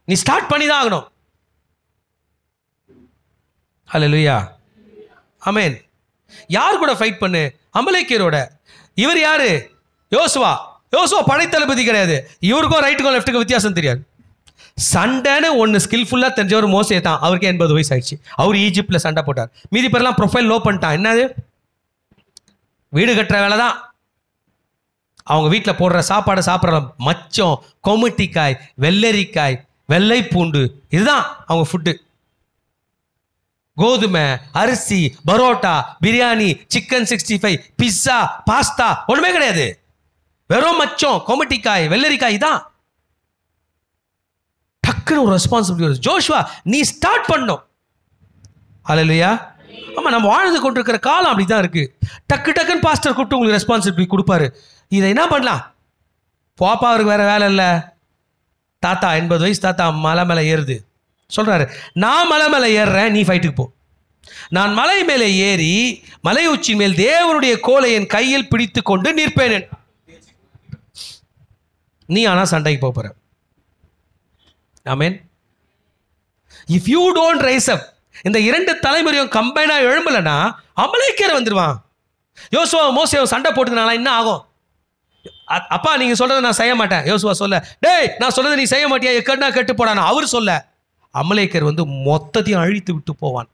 நீ ஸ்டார்ட் பண்ணி தான் ஆகணும். ஹல்லேலூயா, ஆமென். யார் கூட ஃபைட் பண்ணு? அமலேக்கரோட. இவர் யாரு? யோசுவா. யோசுவா படைத்தளபதி கிடையாது. இவருக்கும் ரைட்டுக்கும் லெஃப்ட்டுக்கும் வித்தியாசம் தெரியாது. சண்டைன்னு ஒன்று ஸ்கில்ஃபுல்லாக தெரிஞ்சவர் மோசே தான். அவருக்கு 80 வயசு ஆயிடுச்சு. அவர் ஈஜிப்டில் சண்டை போட்டார். மீதி பேர்லாம் ப்ரொஃபைல் லோ பண்ணிட்டான். என்னது? வீடு கட்டுற வேலை தான். அவங்க வீட்டில் போடுற சாப்பாடு சாப்பிட்ற மச்சம், கொமுட்டிக்காய், வெள்ளரிக்காய், வெள்ளை பூண்டு, இதுதான் அவங்க ஃபுட்டு. கோதுமை, அரிசி, parotta, biryani, chicken 65, pizza, pasta ஒன்றுமே கிடையாது. வெறும் மச்சம், கொமுட்டிக்காய், வெள்ளரிக்காய் தான். டக்குன்னு ஒரு ரெஸ்பான்சிபிலிட்டி வருது. ஜோஷுவா நீ ஸ்டார்ட் பண்ணும். ஹல்லேலூயா. ஆமாம், நம்ம வாழ்ந்து கொண்டிருக்கிற காலம் அப்படி தான் இருக்குது. டக்குன்னு பாஸ்டர் கூப்பிட்டு உங்களுக்கு ரெஸ்பான்சிபிலிட்டி கொடுப்பாரு. இதை என்ன பண்ணலாம்? பாப்பா அவருக்கு வேறு வேலை இல்லை. தாத்தா 80 வயசு தாத்தா மலை மேலே ஏறுது. சொல்கிறாரு, நான் மலை மேலே ஏறுறேன், நீ ஃபைட்டுக்கு போ. நான் மலை மேலே ஏறி மலை உச்சி மேல் தேவனுடைய கோலை என் கையில் பிடித்து கொண்டு நிற்பேன். நீ ஆனால் சண்டைக்கு போகிற. ஆமென். இஃப் யூ டோன்ட் ரைஸ் அப், இந்த 2 தலைமுறையும் கம்பைனா எழும்பலன்னா அமலேக்கர் வந்துடுவான். யோசுவா மோசேவும் சண்டை போட்டுனால என்ன ஆகும்? அப்பா நீங்க சொல்றதை நான் செய்ய மாட்டேன். யோசுவா சொல்ல, டேய் நான் சொல்றதை நீ செய்ய மாட்டியா, எக்கடனா கெட்டு போடானா. அவர் சொல்ல, அமலேக்கர் வந்து மொத்தத்தையும் அழித்து விட்டு போவான்.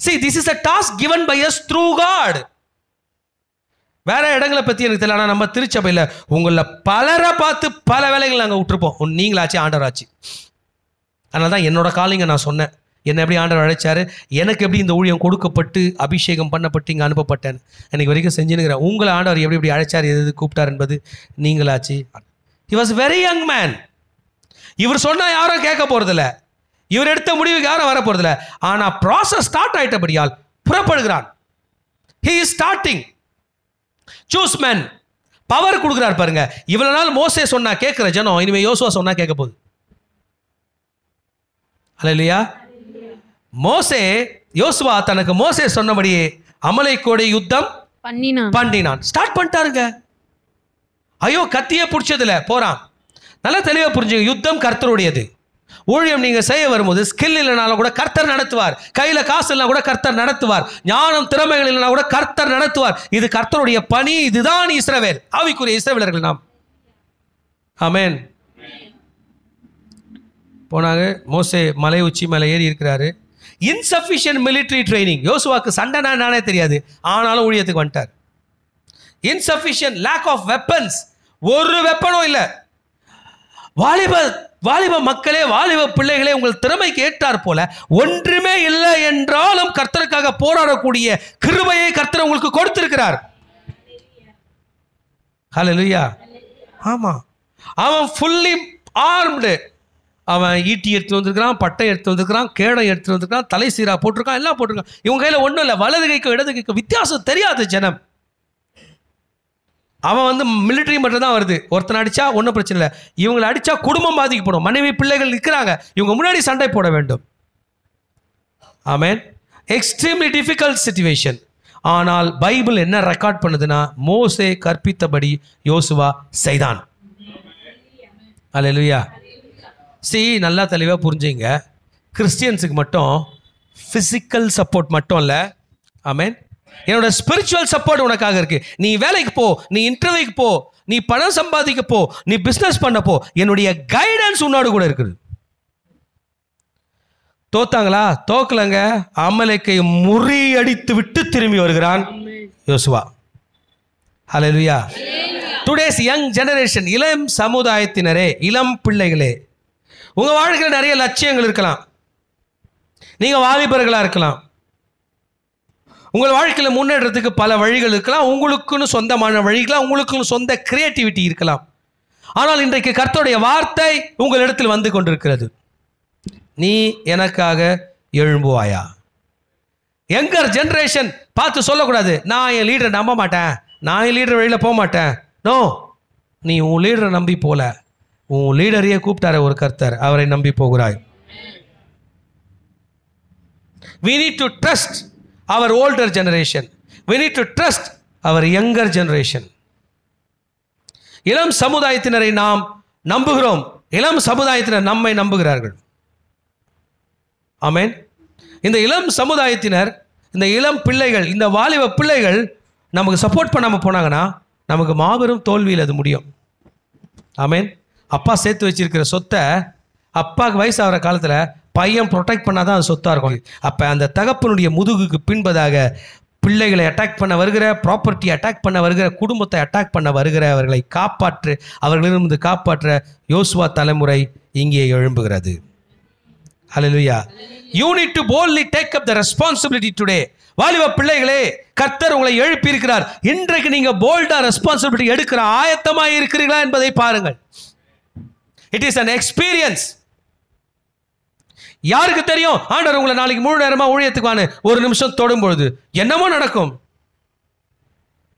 See, this is a task given by us through God. வேற இடங்களை பத்தி எனக்கு தெரியல. ஆனால் நம்ம திருச்சபையில் உங்களை பலரை பார்த்து பல வேலைகள் நாங்கள் விட்டுருப்போம். நீங்களாச்சு ஆண்டவராச்சு. அதனால தான் என்னோட காலிங்க நான் சொன்னேன். என்னை எப்படி ஆண்டவர் அழைச்சாரு, எனக்கு எப்படி இந்த ஊழியம் கொடுக்கப்பட்டு அபிஷேகம் பண்ணப்பட்டு இங்கே அனுப்பப்பட்டேன், எனக்கு வரைக்கும் செஞ்சுனுங்கிறேன். உங்களை ஆண்டவர் எப்படி எப்படி அழைச்சார், எது கூப்பிட்டார் என்பது நீங்களாச்சு. He was very young man. இவர் சொன்னால் யாரும் கேட்க போகிறதில்ல, இவர் எடுத்த முடிவுக்கு யாரும் வர போகிறதில்ல. ஆனால் ப்ராசஸ் ஸ்டார்ட் ஆகிட்டபடியால் புறப்படுகிறான். He is starting. Choose men. Power கொடுக்குறார் பாருங்க. இவ்வளவு நாள் மோசே சொன்னா கேட்கிற ஜனம் இனிமே யோசுவா சொன்னா கேட்க போகுது. ஹல்லேலூயா. யோசுவா தனக்கு மோசே சொன்னபடியே அமலேக்கோட யுத்தம் பண்ணினான். ஸ்டார்ட் பண்ணிட்டாருங்க. ஐயோ கத்தியே பிடிச்சதுல போறான். நல்லா தெளிவா புரிஞ்சுங்க, யுத்தம் கர்த்தருடையது. ஊழியம் நீங்க செய்ய வரும்போது ஸ்கில் இல்லைனாலும் கூட கர்த்தர் நடத்துவார். கையில காசு இல்லைனா கூட கர்த்தர் நடத்துவார். ஞானம் திறமைகள் இல்லைனா கூட கர்த்தர் நடத்துவார். இது கர்த்தருடைய பணி. இதுதான் இஸ்ரவேல், ஆவிக்குரிய இஸ்ரவேலர்கள் நாம். ஆமென். போனாங்க. மோசே மலை உச்சி மேலே ஏறி இருக்கிறாரு. Insufficient military training. யோசுவாக்கு சண்டை நானே தெரியாது, ஆனாலும் ஊழியத்துக்கு வந்துட்டார். Insufficient, lack of weapons. ஒரு வெப்பனும் இல்லை. வாலிப மக்களே, வாலிப பிள்ளைகளே, உங்கள் திறமைக்கு ஏற்றார் போல ஒன்றுமே இல்லை என்றாலும் கர்த்தருக்காக போராடக்கூடிய கிருபையை கர்த்தர் உங்களுக்கு கொடுத்திருக்கிறார். ஹல்லேலூயா. ஆமா, அவன் ஃபுல்லி ஆர்ம்டு. அவன் ஈட்டி எடுத்து வந்திருக்கிறான், பட்டை எடுத்து வந்திருக்கிறான், கேடை எடுத்து வந்திருக்கிறான், தலை சீரா போட்டிருக்கான், எல்லாம் போட்டிருக்கான். இவங்க கையில் ஒன்றும் இல்லை. வலது கைக்கும் இடது கைக்கும் வித்தியாசம் தெரியாது ஜனம். அவன் வந்து மிலிட்ரி மட்டும் தான் வருது. ஒருத்தனை அடித்தா ஒன்றும் பிரச்சனை இல்லை. இவங்களை அடித்தா குடும்பம் பாதிக்கப்படும். மனைவி பிள்ளைகள் நிற்கிறாங்க, இவங்க முன்னாடி சண்டை போட வேண்டும். ஆமென். Extremely difficult situation. ஆனால் பைபிள் என்ன ரெக்கார்ட் பண்ணுதுன்னா, மோசே கற்பித்தபடி யோசுவா செய்தான். அல்லேலூயா. நல்லா தெளிவாக புரிஞ்சுங்க, கிறிஸ்டியன்ஸுக்கு மட்டும் ஃபிசிக்கல் சப்போர்ட் மட்டும் இல்லை, ஆமென், என்னோட ஸ்பிரிச்சுவல் சப்போர்ட் உனக்காக இருக்கு. நீ வேலைக்கு போ, நீ இன்டர்வியூக்கு போ, நீ பணம் சம்பாதிக்க போ, நீ பிஸ்னஸ் பண்ண போ, என்னுடைய கைடன்ஸ் உன்னோடு கூட இருக்குது. தோத்தாங்களா? தோக்கலங்க. அமலேக்கை முறியடித்து விட்டு திரும்பி வருகிறான் யோசுவா. ஹல்லேலூயா. டுடேஸ் யங் ஜெனரேஷன், இளம் சமுதாயத்தினரே, இளம் பிள்ளைகளே, உங்க வாழ்க்கையில் நிறைய லட்சியங்கள் இருக்கலாம். நீங்க வாலிபர்களா இருக்கலாம். உங்கள் வாழ்க்கையில் முன்னேற்றத்துக்கு பல வழிகள் இருக்கலாம். உங்களுக்குன்னு சொந்தமான வழிகளாம், உங்களுக்குன்னு சொந்த கிரியேட்டிவிட்டி இருக்கலாம். ஆனால் இன்றைக்கு கர்த்தருடைய வார்த்தை உங்களிடத்தில் வந்து கொண்டிருக்கிறது. நீ எனக்காக எழும்புவாயா? யங்கர் ஜெனரேஷன் பார்த்து சொல்லக்கூடாது, நான் என் லீடரை நம்ப மாட்டேன், நான் என் லீடர் வழியில் போக மாட்டேன். நோ, நீ உன் லீடரை நம்பி போல, உன் லீடரையே கூப்பிட்டார ஒரு கர்த்தர், அவரை நம்பி போகிறாய். We need to trust our older generation. We need to trust our younger generation. இளம் சமுதாயத்தினரை நாம் நம்புகிறோம், இளம் சமுதாயத்தினர் நம்மை நம்புகிறார்கள். ஆமென். இந்த இளம் சமுதாயத்தினர், இந்த இளம் பிள்ளைகள், இந்த வாலிப பிள்ளைகள் நமக்கு சப்போர்ட் பண்ணாமல் போனாங்கன்னா நமக்கு மாபெரும் தோல்வியில் அது முடியும். ஆமென். அப்பா சேர்த்து வச்சிருக்கிற சொத்தை அப்பாவுக்கு வயசாகிற காலத்தில் பையன் ப்ரொடெக்ட் பண்ணாதான் அது சொத்தாக இருக்கும். அப்போ அந்த தகப்பனுடைய முதுகுக்கு பின்பதாக பிள்ளைகளை அட்டாக் பண்ண வருகிற, ப்ராப்பர்ட்டி அட்டாக் பண்ண வருகிற, குடும்பத்தை அட்டாக் பண்ண வருகிற அவர்களை காப்பாற்று, அவர்களிடமிருந்து காப்பாற்ற யோசுவா தலைமுறை இங்கே எழும்புகிறது. ஹல்லேலூயா. You need to boldly take up the responsibility today. வாலிப பிள்ளைகளே, கர்த்தர் உங்களை எழுப்பி இருக்கிறார். இன்றைக்கு நீங்க போல்டா ரெஸ்பான்சிபிலிட்டி எடுக்கிற ஆயத்தமாக இருக்கிறீர்களா என்பதை பாருங்கள். It is an experience. யாருக்கு தெரியும், ஆண்டவர் உங்களை நாளைக்கு முழு நேரமா ஊழியத்துக்கு ஒரு நிமிஷம் தொடும் பொழுது என்னமோ நடக்கும்.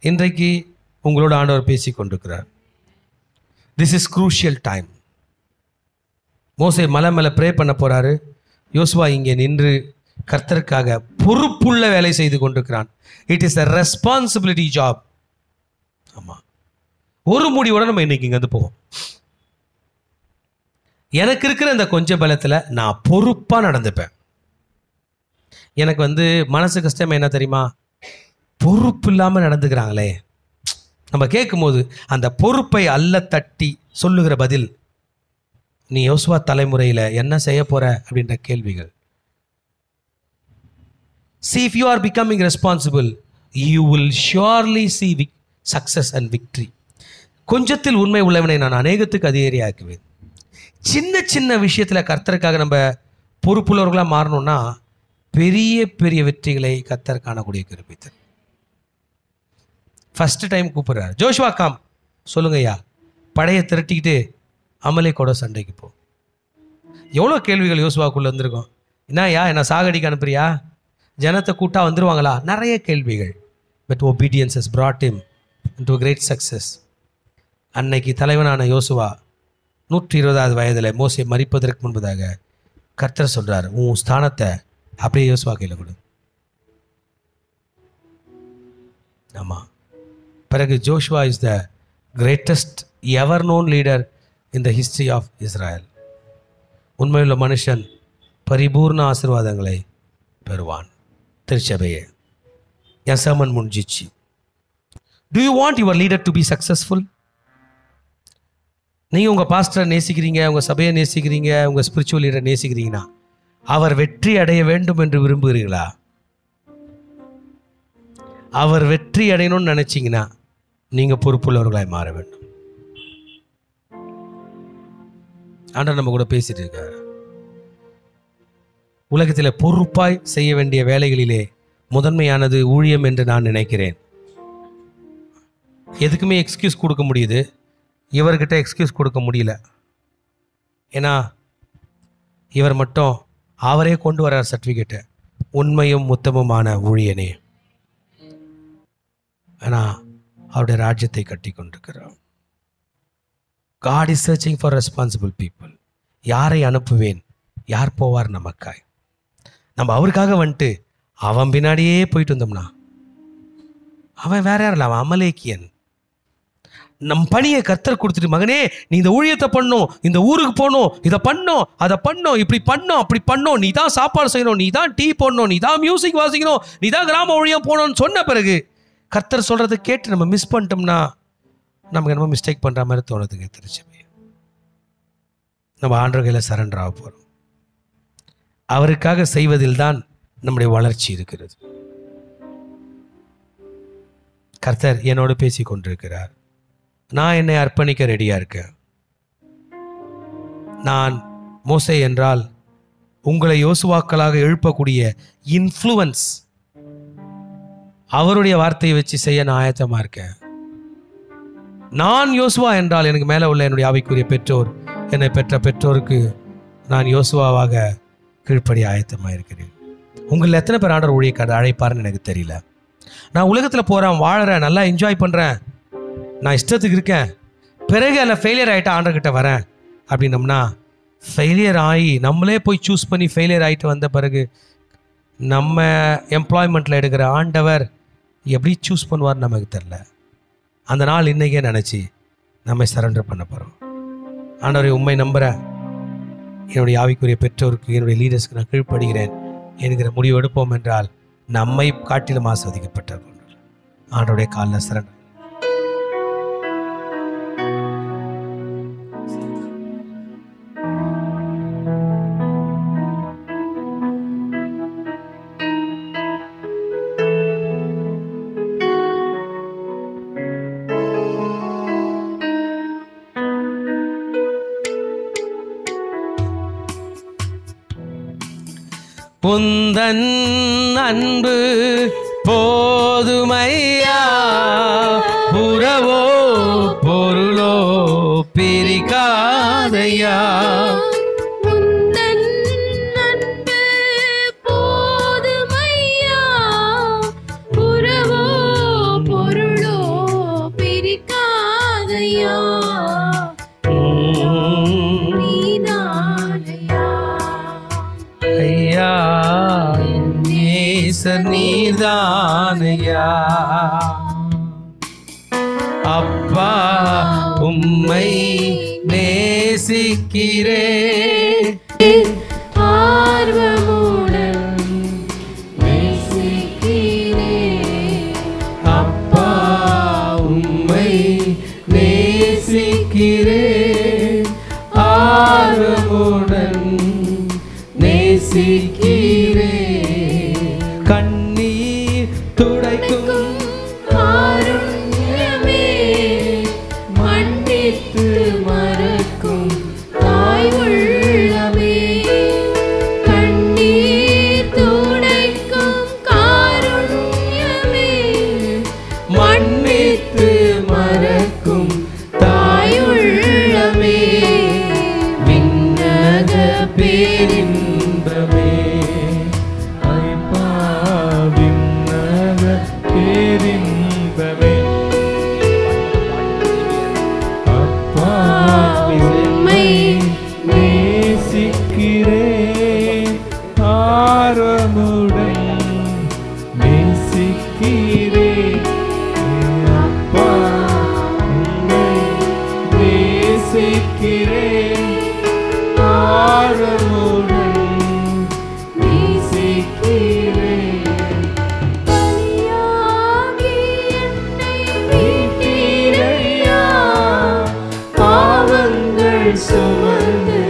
இன்றைக்கு உங்களோட ஆண்டவர் பேசிக் கொண்டிருக்கிறார். This is crucial time. மோசே மலை மேலே ப்ரே பண்ண போறாரு. யோசுவா இங்கே நின்று கர்த்தருக்காக பொறுப்புள்ள வேலை செய்து கொண்டிருக்கிறான். It is a responsibility job. ஆமா, ஒரு முடிவோட நம்ம இன்னைக்கு இங்க வந்து போவோம். எனக்கு இருக்கிற இந்த கொஞ்ச பலத்தில் நான் பொறுப்பாக நடந்துப்பேன். எனக்கு மனசு கஷ்டம் என்ன தெரியுமா, பொறுப்பு இல்லாமல் நடந்துக்கிறாங்களே. நம்ம கேட்கும்போது அந்த பொறுப்பை அல்ல தட்டி சொல்லுகிற பதில், நீ யோசுவா தலைமுறையில் என்ன செய்ய போற அப்படின்ற கேள்விகள். See, if you are becoming responsible, you will surely see success and victory. கொஞ்சத்தில் உண்மை உள்ளவனை நான் அநேகத்துக்கு அதிகாரியாக்குவேன். சின்ன சின்ன விஷயத்தில் கர்த்தருக்காக நம்ம பொறுப்புள்ளவர்களாக மாறணும்னா பெரிய பெரிய வெற்றிகளை கர்த்தர் காணக்கூடிய கிருபை. ஃபர்ஸ்ட் டைம் கூப்பிடுறாரு, ஜோஷுவா காம், சொல்லுங்க ஐயா, படையை திரட்டிக்கிட்டு அமலேக்கோட சண்டைக்கு போ. எவ்வளோ கேள்விகள் யோசுவாக்குள்ளே வந்திருக்கோம். என்னய்யா, என்ன சாகடிக்க அனுப்புறியா, ஜனத்தை கூட்டா வந்துருவாங்களா, நிறைய கேள்விகள். But obedience has brought him into a great success. அன்னைக்கு தலைவனான யோசுவா 120வது வயதில் மோசே மரிப்பதற்கு முன்பதாக கர்த்தர் சொல்றார், உன் ஸ்தானத்தை அப்படியே யோசுவா கையில் கொடு. ஆமாம், பிறகு Joshua is the greatest ever known leader in the history of Israel. உண்மையுள்ள மனுஷன் பரிபூர்ண ஆசீர்வாதங்களை பெறுவான். திருச்சபையே, என் சர்மன் முடிஞ்சிச்சு. Do you want your leader to be successful? நீங்கள் உங்கள் பாஸ்டரை நேசிக்கிறீங்க, உங்கள் சபையை நேசிக்கிறீங்க, உங்கள் ஸ்பிரிச்சுவல் லீடரை நேசிக்கிறீங்கன்னா அவர் வெற்றி அடைய வேண்டும் என்று விரும்புகிறீர்களா? அவர் வெற்றி அடையணும்னு நினைச்சிங்கன்னா நீங்கள் பொறுப்புள்ளவர்களாய் மாற வேண்டும். ஆண்டவர் நம்ம கூட பேசிட்டு இருக்காரு. உலகத்தில் பொறுப்பாய் செய்ய வேண்டிய வேலைகளிலே முதன்மையானது ஊழியம் என்று நான் நினைக்கிறேன். எதுக்குமே எக்ஸ்கியூஸ் கொடுக்க முடியுது, இவர்கிட்ட எக்ஸ்கியூஸ் கொடுக்க முடியல. ஏன்னா இவர் மட்டும் அவரே கொண்டு வர்றார் சர்டிஃபிகேட்டை, உண்மையும் உத்தமமான ஊழியனே. ஆனால் அவருடைய ராஜ்யத்தை கட்டி கொண்டிருக்கிறார். God is searching for responsible people. யாரை அனுப்புவேன், யார் போவார் நமக்காய்? நம்ம அவருக்காக வந்துட்டு அவன் பின்னாடியே போயிட்டு வந்தோம்னா, அவன் வேற யாரும் இல்லை, அவன் அமலேக்கியன். நம் பணியை கர்த்தர் கொடுத்துட்டு, மகனே நீ இந்த ஊழியத்தை பண்ணும், இந்த ஊருக்கு போகணும், இதை பண்ணும், அதை பண்ணும், இப்படி பண்ணும், அப்படி பண்ணும், நீ தான் சாப்பாடு செய்யணும், நீ தான் டீ போடணும், நீ தான் மியூசிக் வாசிக்கணும், நீ தான் கிராம ஊழியம் போகணும்னு சொன்ன பிறகு கர்த்தர் சொல்கிறத கேட்டு நம்ம மிஸ் பண்ணிட்டோம்னா நமக்கு என்னமோ மிஸ்டேக் பண்ணுற மாதிரி தோணுதுங்க. திருச்சபை நம்ம ஆண்டவர் கையில் சரண்டர் ஆக போகிறோம். அவருக்காக செய்வதில் தான் நம்முடைய வளர்ச்சி இருக்கிறது. கர்த்தர் என்னோடு பேசி கொண்டிருக்கிறார். நான் என்னை அர்ப்பணிக்க ரெடியாக இருக்கேன். நான் மோசே என்றால் உங்களை யோசுவாக்களாக எழுப்பக்கூடிய இன்ஃப்ளூவன்ஸ், அவருடைய வார்த்தையை வச்சு செய்ய நான் ஆயத்தமாக இருக்கேன். நான் யோசுவா என்றால் எனக்கு மேலே உள்ள என்னுடைய ஆவிக்குரிய பெற்றோர், என்னை பெற்ற பெற்றோருக்கு நான் யோசுவாவாக கீழ்ப்படி ஆயத்தமாக இருக்கிறேன். உங்களில் எத்தனை பேர் ஆண்டவர் ஊழியக்காரர் அழைப்பாருன்னு எனக்கு தெரியல. நான் உலகத்தில் போகிறேன், வாழறேன், நல்லா என்ஜாய் பண்ணுறேன், நான் இஷ்டத்துக்கு இருக்கேன், பிறகு அதில் ஃபெயிலியர் ஆகிட்டா ஆண்டர்கிட்ட வரேன் அப்படின்னம்னா, ஃபெயிலியர் ஆகி நம்மளே போய் சூஸ் பண்ணி ஃபெயிலியர் ஆகிட்டு வந்த பிறகு நம்ம எம்ப்ளாய்மெண்ட்டில் எடுக்கிற ஆண்டவர் எப்படி சூஸ் பண்ணுவார்னு நமக்கு தெரில. அந்த நாள் இன்றைக்கே நினச்சி நம்ம சரண்டர் பண்ண போகிறோம். ஆண்டவரை உண்மை நம்புகிறேன், என்னுடைய ஆவிக்குரிய பெற்றோருக்கு, என்னுடைய லீடர்ஸ்க்கு நான் கீழ்ப்படுகிறேன் என்கிற முடிவு எடுப்போம் என்றால் நம்மை காட்டிலும் ஆஸ்வதிக்கப்பட்டார். ஆண்டவருடைய காலில் சரண்டர். உந்தன் அன்பு போதுமையா, உறவோ பொருளோ பிரிக்காதையா. உந்தன் அன்பு போதுமையா, உறவோ பொருளோ பிரிக்காதையா. ஐயா நேசர் நீதானையா, அப்பா உம்மை நேசிக்கிறேன், ஆர்வமுடன் நேசிக்கிறேன். அப்பா உம்மை நேசிக்கிறேன், ஆர்வமுடன் நேசிக்கிறேன். கண்ணீர் துடைக்கும் காருண்யமே, மன்னித்து மறக்கும் தாய் உள்ளமே. கண்ணீர் துடைக்கும் காருண்யமே, மன்னித்து மறக்கும் தாய் உள்ளமே. விண்ணக பேரின்பமே, பேரின்பமே, அப்பா உம்மை நேசிக்கிறேன், ஆர்வமுடன் நேசிக்கிறேன், அப்பா உம்மை நேசிக்கிறேன், ஆர்வமுடன் நேசிக்கிறேன். பாவங்கள் சுமந்து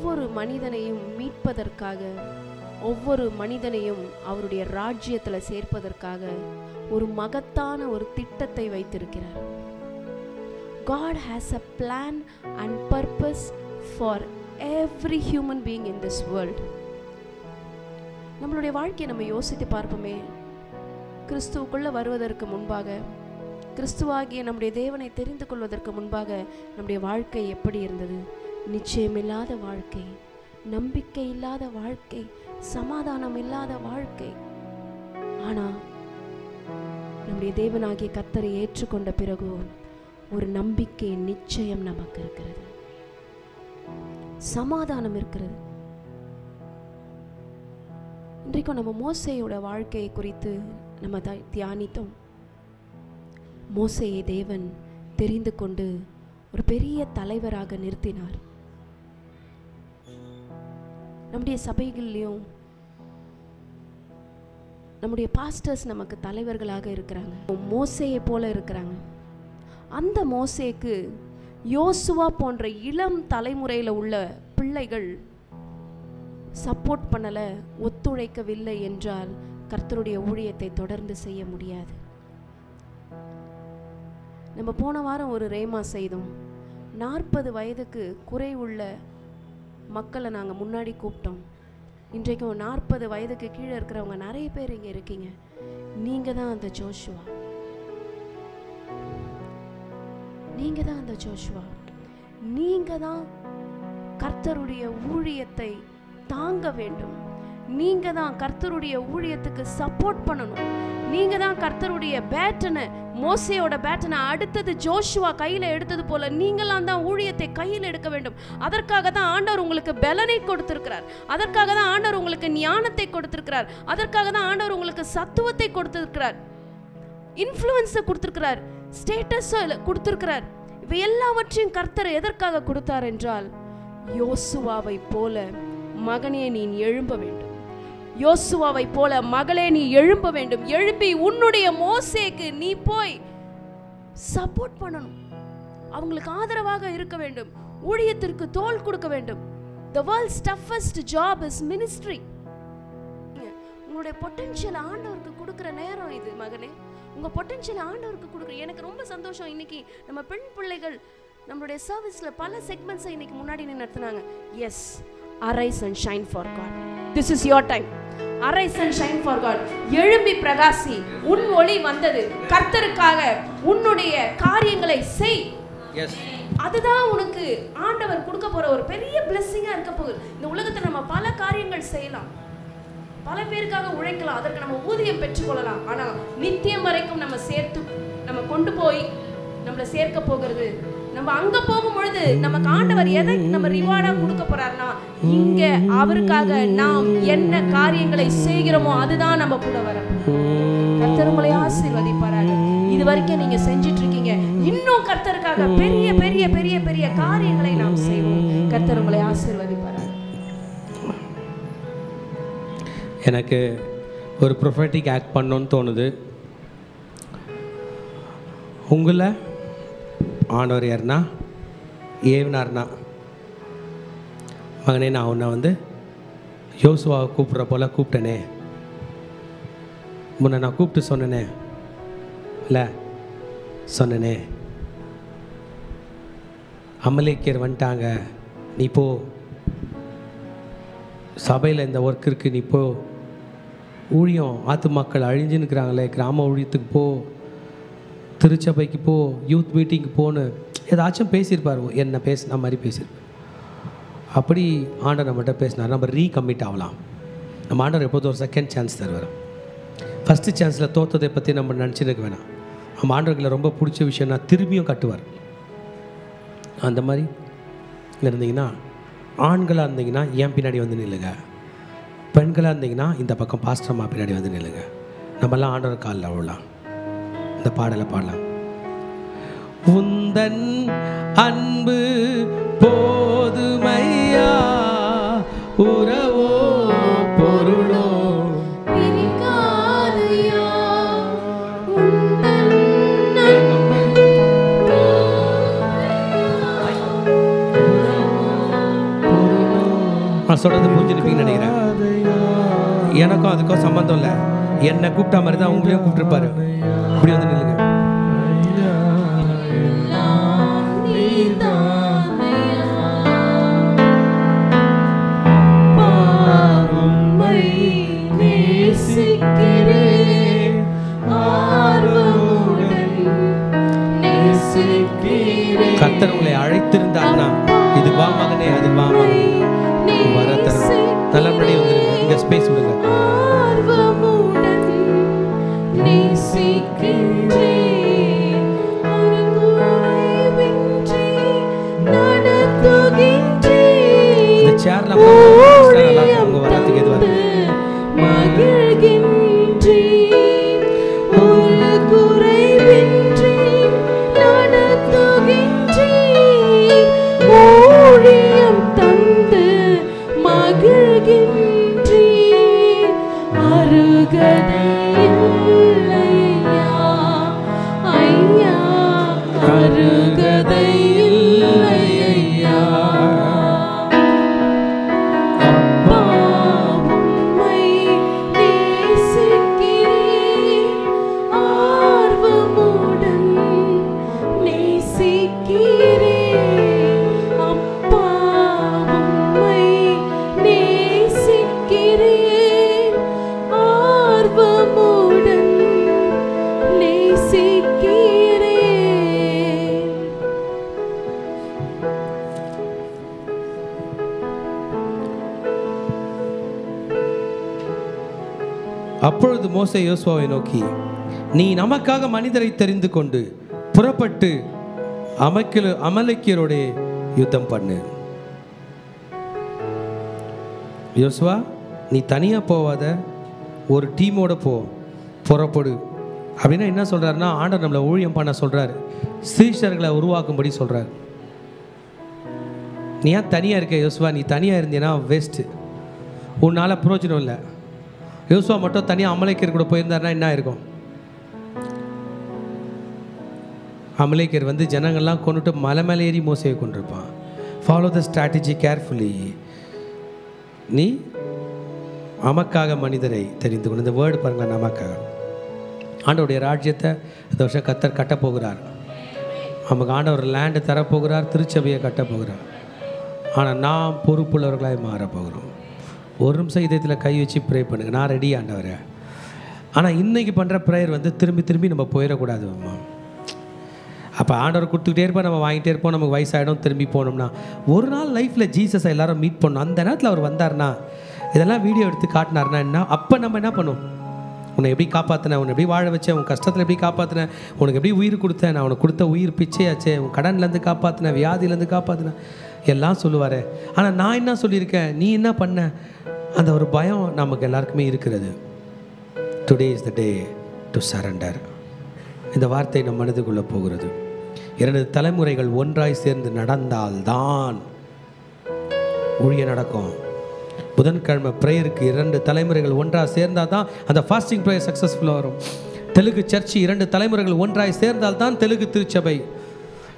ஒவ்வொரு மனிதனையும் மீட்பதற்காக, ஒவ்வொரு மனிதனையும் அவருடைய ராஜ்யத்தில் சேர்ப்பதற்காக ஒரு மகத்தான ஒரு திட்டத்தை வைத்திருக்கிறார். God has a plan and purpose for every human being in this world. நம்மளுடைய வாழ்க்கையை நம்ம யோசித்து பார்ப்போமே. கிறிஸ்துவுக்குள்ள வருவதற்கு முன்பாக, கிறிஸ்துவாகிய நம்முடைய தேவனை தெரிந்து கொள்வதற்கு முன்பாக நம்முடைய வாழ்க்கை எப்படி இருந்தது? நிச்சயமில்லாத வாழ்க்கை, நம்பிக்கை இல்லாத வாழ்க்கை, சமாதானம் இல்லாத வாழ்க்கை. ஆனால் நம்முடைய தேவனாகிய கர்த்தரை ஏற்றுக்கொண்ட பிறகு ஒரு நம்பிக்கை, நிச்சயம் நமக்கு இருக்கிறது, சமாதானம் இருக்கிறது. இன்றைக்கும் நம்ம மோசேயோட வாழ்க்கையை குறித்து நம்ம தியானித்தோம். மோசேயை தேவன் தெரிந்து கொண்டு ஒரு பெரிய தலைவராக நிறுத்தினார். நம்முடைய சபைகள்லையும் நம்முடைய பாஸ்டர்ஸ் நமக்கு தலைவர்களாக இருக்கிறாங்க, மோசேயை போல இருக்கிறாங்க. அந்த மோசேக்கு யோசுவா போன்ற இளம் தலைமுறையில் உள்ள பிள்ளைகள் சப்போர்ட் பண்ணலை, ஒத்துழைக்கவில்லை என்றால் கர்த்தருடைய ஊழியத்தை தொடர்ந்து செய்ய முடியாது. நம்ம போன வாரம் ஒரு ரேமா செய்தோம். 40 வயதுக்கு குறை உள்ள மக்களை நாங்கள் முன்னாடி கூப்பிட்டோம். இன்றைக்கும் 40 வயதுக்கு கீழே இருக்கிறவங்க நிறைய பேர் இங்கே இருக்கீங்க. நீங்கள் தான் அந்த ஜோஷுவா, நீங்கள் தான் அந்த ஜோஷுவா. நீங்கள் தான் கர்த்தருடைய ஊழியத்தை தாங்க வேண்டும். நீங்கள் தான் கர்த்தருடைய ஊழியத்துக்கு சப்போர்ட் பண்ணணும். நீங்கள் தான் கர்த்தருடைய பேட்டனை, மோசேயோட பேட்டனை அடுத்தது ஜோஷுவா கையில் எடுத்தது போல நீங்களாம் தான் ஊழியத்தை கையில் எடுக்க வேண்டும். அதற்காக தான் ஆண்டவர் உங்களுக்கு பலனை கொடுத்திருக்கிறார். அதற்காக தான் ஆண்டவர் உங்களுக்கு ஞானத்தை கொடுத்திருக்கிறார். அதற்காக தான் ஆண்டவர் உங்களுக்கு சத்துவத்தை கொடுத்திருக்கிறார், இன்ஃப்ளூயன்ஸை கொடுத்திருக்கிறார், ஸ்டேட்டஸை கொடுத்திருக்கிறார். இவை எல்லாவற்றையும் கர்த்தர் எதற்காக கொடுத்தார் என்றால், யோசுவாவை போல மகனே நீ எழும்ப வேண்டும், யோசுவாவை போல மகளே நீ எழும்ப வேண்டும். எழும்பி உன்னுடைய மோசேக்கு நீ போய் சப்போர்ட் பண்ணணும், அவங்களுக்கு ஆதரவாக இருக்க வேண்டும், ஊழியத்திற்கு தோள் கொடுக்க வேண்டும். The world's toughest job is ministry. உங்களுடைய பொட்டன்ஷியல் ஆண்டவருக்கு கொடுக்கிற நேரம் இது மகனே. உங்க பொட்டன்ஷியல் ஆண்டவருக்கு கொடுக்குற. எனக்கு ரொம்ப சந்தோஷம். இன்னைக்கு நம்ம பெண் பிள்ளைகள் நம்மளுடைய சர்வீஸ்ல பல செக்மெண்ட்ஸை இன்னைக்கு முன்னாடி நடத்துனாங்க. Yes, arise and shine for God. This is your time. Arise and shine for God. எழும்பி பிரகாசி, உன் ஒளி வந்தது. கர்த்தருக்காக உன்னுடைய காரியங்களை செய். அதுதான் உனக்கு ஆண்டவர் கொடுக்க போற ஒரு பெரிய பிளெஸிங்கா இருக்க போகுது. இந்த உலகத்துல நம்ம பல காரியங்கள் செய்யலாம், பல பேருக்காக உழைக்கலாம், அதற்கு நம்ம ஊதியம் பெற்றுக்கொள்ளலாம். ஆனா நித்தியம் வரைக்கும் நம்ம சேர்த்து நம்ம கொண்டு போய் நம்மளை சேர்க்க போகிறது, நம்ம அங்க போகும் பொழுது நமக்கு ஆண்டவர் எதை நம்ம ரிவார்டா கொடுக்க போறாருன்னா, இங்க அவருக்காக நாம் என்ன காரியங்களை செய்கிறோமோ அதுதான் நம்ம கூட வர. கர்த்தர் உங்களை ஆசீர்வதிப்பாராக. இது வரைக்கும் நீங்க செஞ்சிட்டு இருக்கீங்க, இன்னும் கர்த்தருக்காக பெரிய பெரிய பெரிய பெரிய காரியங்களை நாம் செய்வோம். கர்த்தர் உங்களை ஆசீர்வதிப்பாராக. எனக்கு ஒரு ப்ரொஃபெட்டிக் ஆக்ட் பண்ணணும்னு தோணுது. உங்களை ஆண்டவர் யாருன்னா ஏவினார்னா, மகனே நான் உன்னை யோசுவாவை கூப்பிட்ற போல கூப்பிட்டனே, முன்ன நான் கூப்பிட்டு சொன்னனே இல்லை சொன்னனே, அமலேக்கியர் வந்துட்டாங்க, நீ போ, சபையில் இந்த ஒர்க் இருக்குது, நீ போ, ஊழியம் ஆத்து மக்கள் அழிஞ்சுன்னு இருக்கிறாங்களே, கிராம ஊழியத்துக்கு போ, திருச்சபைக்கு போ, யூத் மீட்டிங்க்கு போன்னு ஏதாச்சும் பேசியிருப்பார். என்ன பேசின மாதிரி பேசியிருப்பார். அப்படி ஆண்டவர் நம்மகிட்ட பேசினார். நம்ம ரீகமிட் ஆகலாம். நம்ம ஆண்டவர் எப்போதும் ஒரு செகண்ட் சான்ஸ் தருவார். ஃபஸ்ட்டு சான்ஸில் தோற்றதை பற்றி நம்ம நினச்சிருக்க வேணாம். நம்ம ஆண்டவர்களை ரொம்ப பிடிச்ச விஷயம்னா திரும்பியும் கட்டுவார். அந்த மாதிரி இருந்தீங்கன்னா, ஆண்களாக இருந்தீங்கன்னா என் பின்னாடி வந்து நில்லுங்க, பெண்களாக இருந்தீங்கன்னா இந்த பக்கம் பாஸ்டர்மா பின்னாடி வந்து நில்லுங்க. நம்மெல்லாம் ஆண்டவர் காலில் விழலாம், இந்த பாடலை பாடலாம். உந்தன் அன்பு போதுமையா, உறவோ பொருளோ நான் சொல்கிறது புரிஞ்சுருப்பீங்கன்னு நினைக்கிறேன். எனக்கும் அதுக்கும் சம்மந்தம் இல்லை. என்னை கூப்பிட்டா மாதிரி தான் உங்களையும் கூப்பிட்டுருப்பாரு. இப்படி வந்து நில்லுங்க. கர்த்தர் உங்களை அழைத்திருந்தார்னா இது வா மகனே, அது வா மகனே, வர தரும். நல்ல முன்னாடி வந்துருங்க. இங்க ஸ்பேஸ் விடுங்க. இந்த சேர்லாம் நல்லா உங்க வரத்துக்கு எது வருது? அப்பொழுது மோசே யோசுவாவை நோக்கி, நீ நமக்காக மனிதரை தெரிந்து கொண்டு புறப்பட்டு அமலேக்கியரோட யுத்தம் பண்ணு. யோசுவா, நீ தனியாக போவாத, ஒரு டீமோட புறப்படு. அப்படின்னா என்ன சொல்கிறாருன்னா, ஆண்டவர் நம்மளை ஊழியம் பண்ண சொல்கிறார், சீஷர்களை உருவாக்கும்படி சொல்கிறார். நீ ஏன் தனியாக இருக்க யோசுவா? நீ தனியாக இருந்தீன்னா வேஸ்ட்டு, உன்னால் பிரயோஜனம் இல்லை. யோசுவா மட்டும் தனியாக அமலேக்கியர் கூட போயிருந்தாருன்னா என்ன இருக்கும்? அமலேக்கியர் வந்து ஜனங்கள்லாம் கொண்டுட்டு மலை மேலே ஏறி மோசையை கொண்டிருப்பான். Follow the strategy carefully. நீ நமக்காக மனிதரை தெரிந்து கொண்டு, இந்த வேர்டு பாருங்களேன், நமக்காக. ஆண்டவருடைய ராஜ்யத்தை இந்த வருஷம் கர்த்தர் கட்டப்போகிறார். நமக்கு ஆண்டவர் லேண்டு தரப்போகிறார், திருச்சபையை கட்டப்போகிறார். ஆனால் நாம் பொறுப்புள்ளவர்களாக மாறப்போகிறோம். ஒரு நிமிஷம் இதயத்தில் கை வச்சு ப்ரே பண்ணுங்கள், நான் ரெடி ஆண்டவரை. ஆனால் இன்றைக்கி பண்ணுற ப்ரேயர் வந்து திரும்பி திரும்பி நம்ம போயிடக்கூடாது. அம்மா, அப்போ ஆண்டவர் கொடுத்துக்கிட்டே இருப்போம், நம்ம வாங்கிட்டே இருப்போம், நமக்கு வயசாகிடும். திரும்பி போனோம்னா ஒரு நாள் லைஃப்பில் ஜீசஸை எல்லோரும் மீட் பண்ணணும். அந்த நேரத்தில் அவர் வந்தார்னா, இதெல்லாம் வீடியோ எடுத்து காட்டினார்னா என்ன, அப்போ நம்ம என்ன பண்ணுவோம்? உன்னை எப்படி காப்பாற்றினேன், உன்னை எப்படி வாழ வச்சேன், உன் கஷ்டத்தில் எப்படி காப்பாற்றினேன், உனக்கு எப்படி உயிர் கொடுத்தேன், நான் உனக்கு கொடுத்த உயிர் பிச்சையாச்சே, உன் கடன்லேருந்து காப்பாற்றினேன், வியாதியிலேருந்து காப்பாற்றினேன் எல்லாம் சொல்லுவார். ஆனால் நான் என்ன சொல்லியிருக்கேன், நீ என்ன பண்ண, அந்த ஒரு பயம் நமக்கு எல்லாருக்குமே இருக்கிறது. Today is the day to surrender. இந்த வார்த்தை நம் மனதுக்குள்ளே போகிறது. 2 தலைமுறைகள் ஒன்றாய் சேர்ந்து நடந்தால்தான் ஊழியம் நடக்கும். புதன்கிழமை ப்ரேயருக்கு 2 தலைமுறைகள் ஒன்றாக சேர்ந்தால் தான் அந்த ஃபாஸ்டிங் ப்ரேயர் சக்ஸஸ்ஃபுல்லாக வரும். தெலுங்கு சர்ச்சு 2 தலைமுறைகள் ஒன்றாய் சேர்ந்தால் தான் தெலுங்கு திருச்சபை.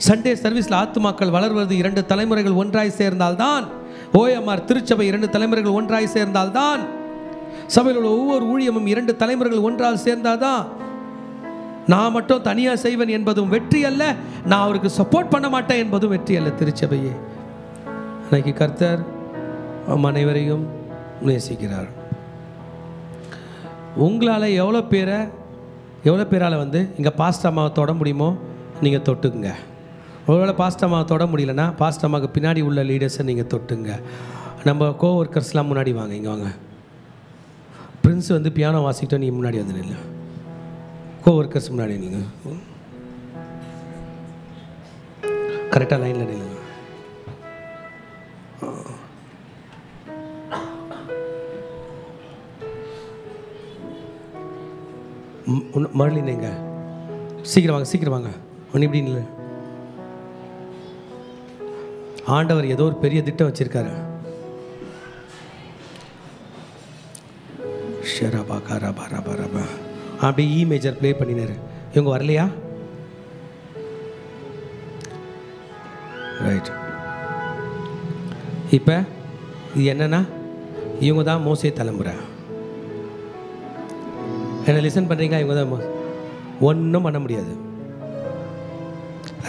சண்டே சர்வீஸில் ஆத்துமாக்கள் வளர்வது 2 தலைமுறைகள் ஒன்றாய் சேர்ந்தால்தான். ஓஎம்ஆர் திருச்சபை 2 தலைமுறைகள் ஒன்றாய் சேர்ந்தால்தான். சபையில் உள்ள ஒவ்வொரு ஊழியமும் 2 தலைமுறைகள் ஒன்றாக சேர்ந்தால்தான். நான் மட்டும் தனியாக செய்வேன் என்பதும் வெற்றி அல்ல, நான் அவருக்கு சப்போர்ட் பண்ண மாட்டேன் என்பதும் வெற்றி அல்ல. திருச்சபையே அன்னைக்கு கர்த்தர் அனைவரையும் நேசிக்கிறார். உங்களால் எவ்வளோ பேரால் வந்து இங்கே பாஸ்ட் அம்மாவை தொட முடியுமோ நீங்கள் தொட்டுக்குங்க. ஒருவேளை பாஸ்ட் அம்மாவை தொட முடியலன்னா பாஸ்ட் அம்மாவுக்கு பின்னாடி உள்ள லீடர்ஸை நீங்கள் தொட்டுங்க. நம்ம கோவொர்க்கர்ஸ்லாம் முன்னாடி வாங்க, இங்கே வாங்க. பிரின்ஸ் வந்து பியானோ வாசிக்கிட்டோம், நீங்கள் முன்னாடி வந்து நில்ல. கோவொர்க்கர்ஸ் முன்னாடி நில்லுங்க, கரெக்டாக லைனில் நில்லுங்க. மறுபடியும் எங்க சீக்கிரம் வாங்க, சீக்கிரம் வாங்க. ஒன்று இப்படி இல்லை, ஆண்டவர் ஏதோ ஒரு பெரிய திட்டம் வச்சிருக்காரு. ஷரபா கரபா ரபா ரபா அப்படி இ மேஜர் ப்ளே பண்ணினாரு. இவங்க வரலையா? ரைட். இப்போ இது என்னன்னா, இவங்க தான் மோசே தலைமுறை. என்ன லிசன் பண்ணுறீங்களா? இவங்க தான் ஒன்றும் பண்ண முடியாது.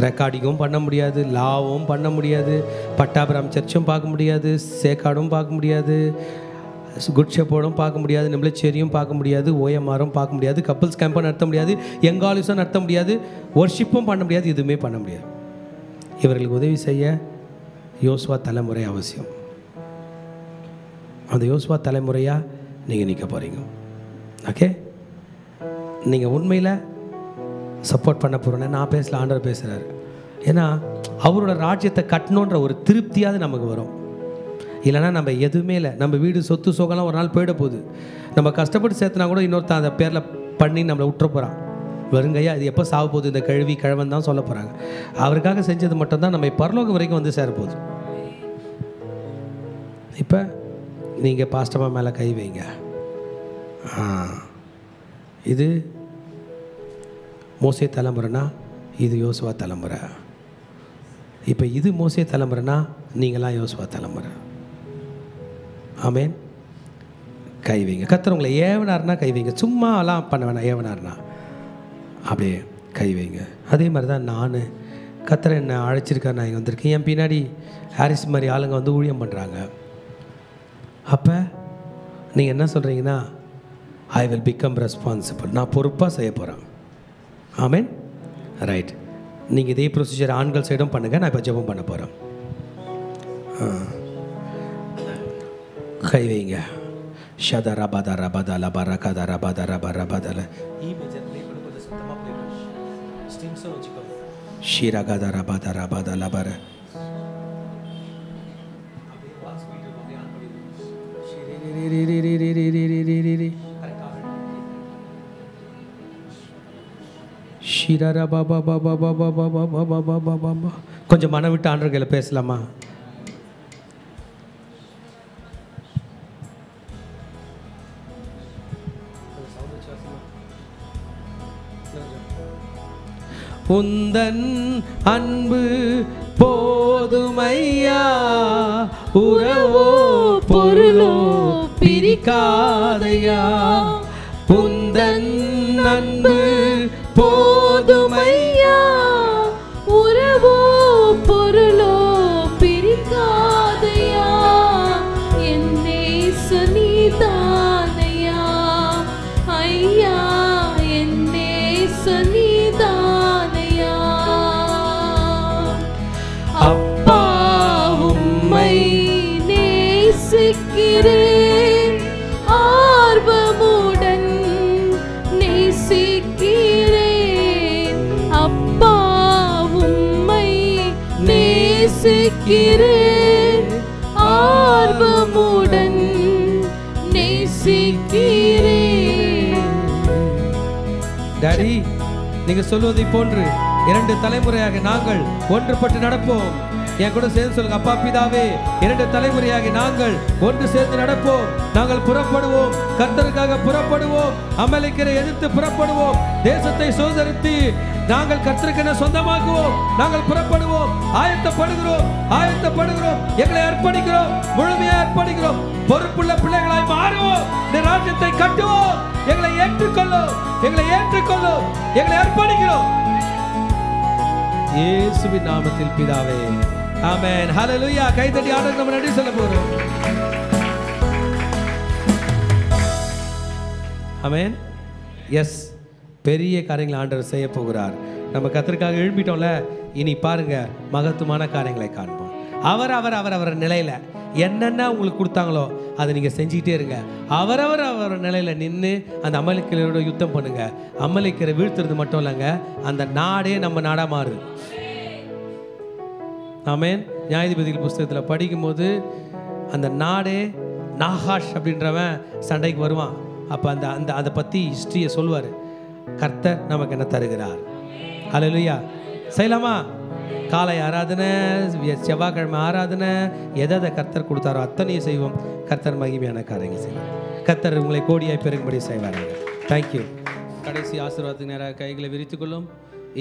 ரெக்கார்டிங்கும் பண்ண முடியாது, லாவும் பண்ண முடியாது, பட்டாபிராம் சர்ச்சும் பார்க்க முடியாது, சேக்காடும் பார்க்க முடியாது, குட் ஷெப்பர்டும் பார்க்க முடியாது, நிம்லச்சேரியும் பார்க்க முடியாது, ஓஎம்ஆரும் பார்க்க முடியாது, கப்புள்ஸ் கேம்பும் நடத்த முடியாது, எங்காலிஸும் நடத்த முடியாது, ஒர்ஷிப்பும் பண்ண முடியாது, எதுவுமே பண்ண முடியாது. இவர்களுக்கு உதவி செய்ய யோசுவா தலைமுறை அவசியம். அந்த யோசுவா தலைமுறையாக நீங்கள் நிற்க போகிறீங்க. ஓகே, நீங்கள் உண்மையில் சப்போர்ட் பண்ண போகிறோன்னே நான் பேசல, ஆண்டவர் பேசுகிறாரு. ஏன்னா அவரோட ராஜ்யத்தை கட்டணுன்ற ஒரு திருப்தியாவது நமக்கு வரும். இல்லைனா நம்ம எதுவுமே இல்லை, நம்ம வீடு சொத்து சோகம்லாம் ஒரு நாள் போயிட போகுது. நம்ம கஷ்டப்பட்டு சேர்த்துனா கூட இன்னொருத்தான் அந்த பேரில் பண்ணி நம்மளை விட்டுற போகிறான். வருங்கையா இது எப்போ சாக போகுது, இந்த கழுவி கிழவன் தான் சொல்ல போகிறாங்க. அவருக்காக செஞ்சது மட்டும்தான் நம்ம பரலோகம் வரைக்கும் வந்து சேரப்போகுது. இப்போ நீங்கள் பாஸ்டமா மேலே கை வைங்க. இது மோசே தலைமுறைனா, இது யோசுவா தலைமுறை. இப்போ இது மோசே தலைமுறைனா, நீங்களாம் யோசுவா தலைமுறை. ஆமேன். கை வைங்க. கர்த்தர் உங்களை ஏவனார்னா கை வைங்க. சும்மா எல்லாம் பண்ண வேணாம். ஏவனார்னா அப்படியே கை வைங்க. அதே மாதிரி தான் நான் கர்த்தர் என்னை அழைச்சிருக்காரு, நான் இங்கே வந்திருக்கேன். என் பின்னாடி ஹாரிஸ் மாதிரி ஆளுங்க வந்து ஊழியம் பண்ணுறாங்க. அப்போ நீங்கள் என்ன சொல்கிறீங்கன்னா, ஐ வில் பிகம் ரெஸ்பான்சிபிள். நான் பொறுப்பாக செய்ய போகிறேன். ஆமேன். ரைட். நீங்கள் இதே ப்ரொசீஜர் ஆண்கள் சைடும் பண்ணுங்கள். நான் இப்போ ஜெபம் பண்ண போகிறேன். கை வைங்க. ஷத ரபாதா ரபாதா லபா ரகாதா ரபாதா ரபா ரபாதல ஷீரகாதா ரபாதா ரபாதா லபர ஷீரா பாபா பாபா பாபா பாபா பாபா பாபா. கொஞ்சம் மனம் விட்டு ஆண்டவர்களை பேசலாமா? உந்தன் அன்பு போதுமையா, உறவோ பொருளோ பிரிக்காதையா. உந்தன் அன்பு போதுமையா, உறவோ பொருளோ பிரிக்காதையா. என் நேச நீதானையா ஐயா, என் நேச நீதானையா. அப்பா உம்மை நேசிக்கிறேன், ஆர்வமுடன் நேசிக்கிறேன். அப்பா உம்மை நேசிக்கிறேன், ஆர்வமுடன் நேசிக்கிறேன். டாடி, நீங்க சொல்வதை போன்று 2 தலைமுறையாக நாங்கள் ஒன்றுபட்டு நடப்போம். என் கூட சேர்ந்து சொல்லுங்க. அப்பா பிதாவே, 2 தலைமுறையாக நாங்கள் ஒன்று சேர்ந்து நடப்போம். நாங்கள் புறப்படுவோம், கர்த்தருக்காக புறப்படுவோம், அமலேக்கரை எதிர்த்து புறப்படுவோம், தேசத்தை சுதந்தரித்து நாங்கள் கர்த்தருக்கென சொந்தமாக்குவோம். நாங்கள் புறப்படுவோம், ஆயத்தப்படுகிறோம், ஆயத்தப்படுகிறோம், எங்களை அர்ப்பணிக்கிறோம், முழுமையாக அர்ப்பணிக்கிறோம். பொறுப்புள்ள பிள்ளைகளாய் மாறுவோம், இந்த ராஜ்யத்தை கட்டுவோம். எங்களை ஏற்றுக்கொள்ளும், எங்களை ஏற்றுக்கொள்ளும், எங்களை அர்ப்பணிக்கிறோம். இயேசுவின் நாமத்தில் பிதாவே, ஆமென். ஹல்லேலூயா. கைதட்டி ஆண்டவருக்கு நம்ம நன்றி சொல்ல போறோம். ஆமென். எஸ், பெரிய காரியங்களை ஆண்டவர் செய்ய போகிறார். நம்ம கர்த்தருக்காக எழுப்பிட்டோம்ல, இனி பாருங்க மகத்துவமான காரியங்களை காண்போம். அவர் நிலையில என்னென்ன உங்களுக்கு கொடுத்தாங்களோ அதை நீங்கள் செஞ்சுக்கிட்டே இருங்க. அவர் நிலையில் நின்று அந்த அமலேக்கியரோட யுத்தம் பண்ணுங்க. அமலேக்கியரை வீழ்த்துறது மட்டும் இல்லைங்க, அந்த நாடே நம்ம நாடாக மாறுது. ஆமென். நியாயாதிபதிகள் புஸ்தகத்தில் படிக்கும்போது அந்த நாடே நாகாஷ் அப்படின்றவன் சண்டைக்கு வருவான். அப்போ அந்த அந்த அதை பற்றி ஹிஸ்ட்ரியை சொல்லுவார். கர்த்தர் நமக்கு என்ன தருகிறார். ஹல்லேலூயா. செய்யலாமா? காலை ஆராதனை, செவ்வாய்க்கிழமை ஆராதனை, எதை கர்த்தர் கொடுத்தாரோ அத்தனையும் செய்வோம். கர்த்தர் மகிமையான காரியங்கள் செய்வோம். கர்த்தர் உங்களை கோடியாய் பெருகும்படி செய்வார்கள். தேங்க்யூ. கடைசி ஆசீர்வாதத்துக்கு நேராக கைகளை விரித்துக் கொள்ளும்.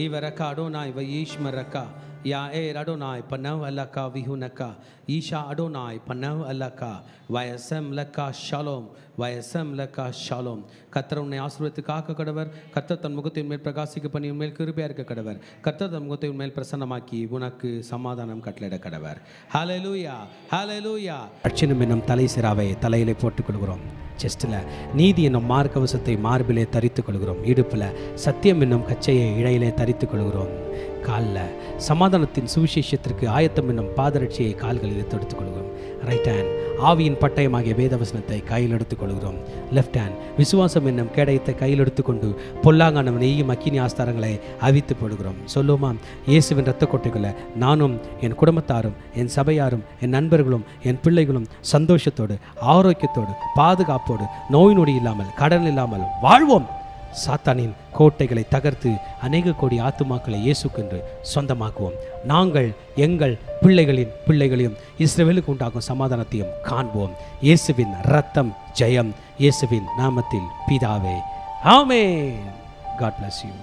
ஈவரக்கா அடோனா இவ ஈஷ்மரக்கா Yair Adonai panav alaka vihunaka Isha Adonai panav alaka vayasam laka shalom vayasam laka shalom கர்த்தர் உன்னை ஆசீர்வதித்து காக்க கடவர் கர்த்தர் தன் முகத்தின் மேல் பிரகாசிக்க பண்ணி உன் மேல் கிருபையா இருக்க கடவர் கர்த்தர் தன் முகத்தை உன் மேல் பிரசன்னமாக்கி உனக்கு சமாதானம் கட்டளையிட கடவர் ஹalleluya ஹalleluya அட்சினம் என்னும் தலை சிராவை தலையிலே போட்டுக் கொள்கிறோம் செஸ்டில் நீதி என்னும் மார்க்கவசத்தை மார்பிலே தரித்துக் கொள்கிறோம் இடுப்பில் சத்தியம் என்னும் கச்சையை இழையிலே தரித்துக் கொள்கிறோம் காலில் சமாதானத்தின் சுவிசேஷத்திற்கு ஆயத்தம் என்னும் பாதரட்சியை கால்களில் தொடுத்துக் கொள்கிறோம் ரைட் ஹேண்ட் ஆவியின் பட்டயமாகிய வேதவசனத்தை கையில் எடுத்துக் கொள்கிறோம் லெஃப்ட் ஹேண்ட் விசுவாசம் என்னும் கேடயத்தை கையில் எடுத்துக்கொண்டு பொல்லாங்கான நெய்யும் அக்கினி ஆஸ்தாரங்களை அவித்து போடுகிறோம் சொல்லுமா இயேசுவின் இரத்த கொட்டைகளை நானும் என் குடும்பத்தாரும் என் சபையாரும் என் நண்பர்களும் என் பிள்ளைகளும் சந்தோஷத்தோடு ஆரோக்கியத்தோடு பாதுகாப்போடு நோய் நொடி இல்லாமல் கடன் இல்லாமல் வாழ்வோம் சாத்தானின் கோட்டைகளை தகர்த்து அநேக கோடி ஆத்துமாக்களை இயேசுக்கென்று சொந்தமாக்குவோம் நாங்கள் எங்கள் பிள்ளைகளையும் இஸ்ரவேலுக்கு உண்டாகும் சமாதானத்தையும் காண்போம் இயேசுவின் இரத்தம் ஜெயம் இயேசுவின் நாமத்தில் பிதாவே ஆமென். God bless you.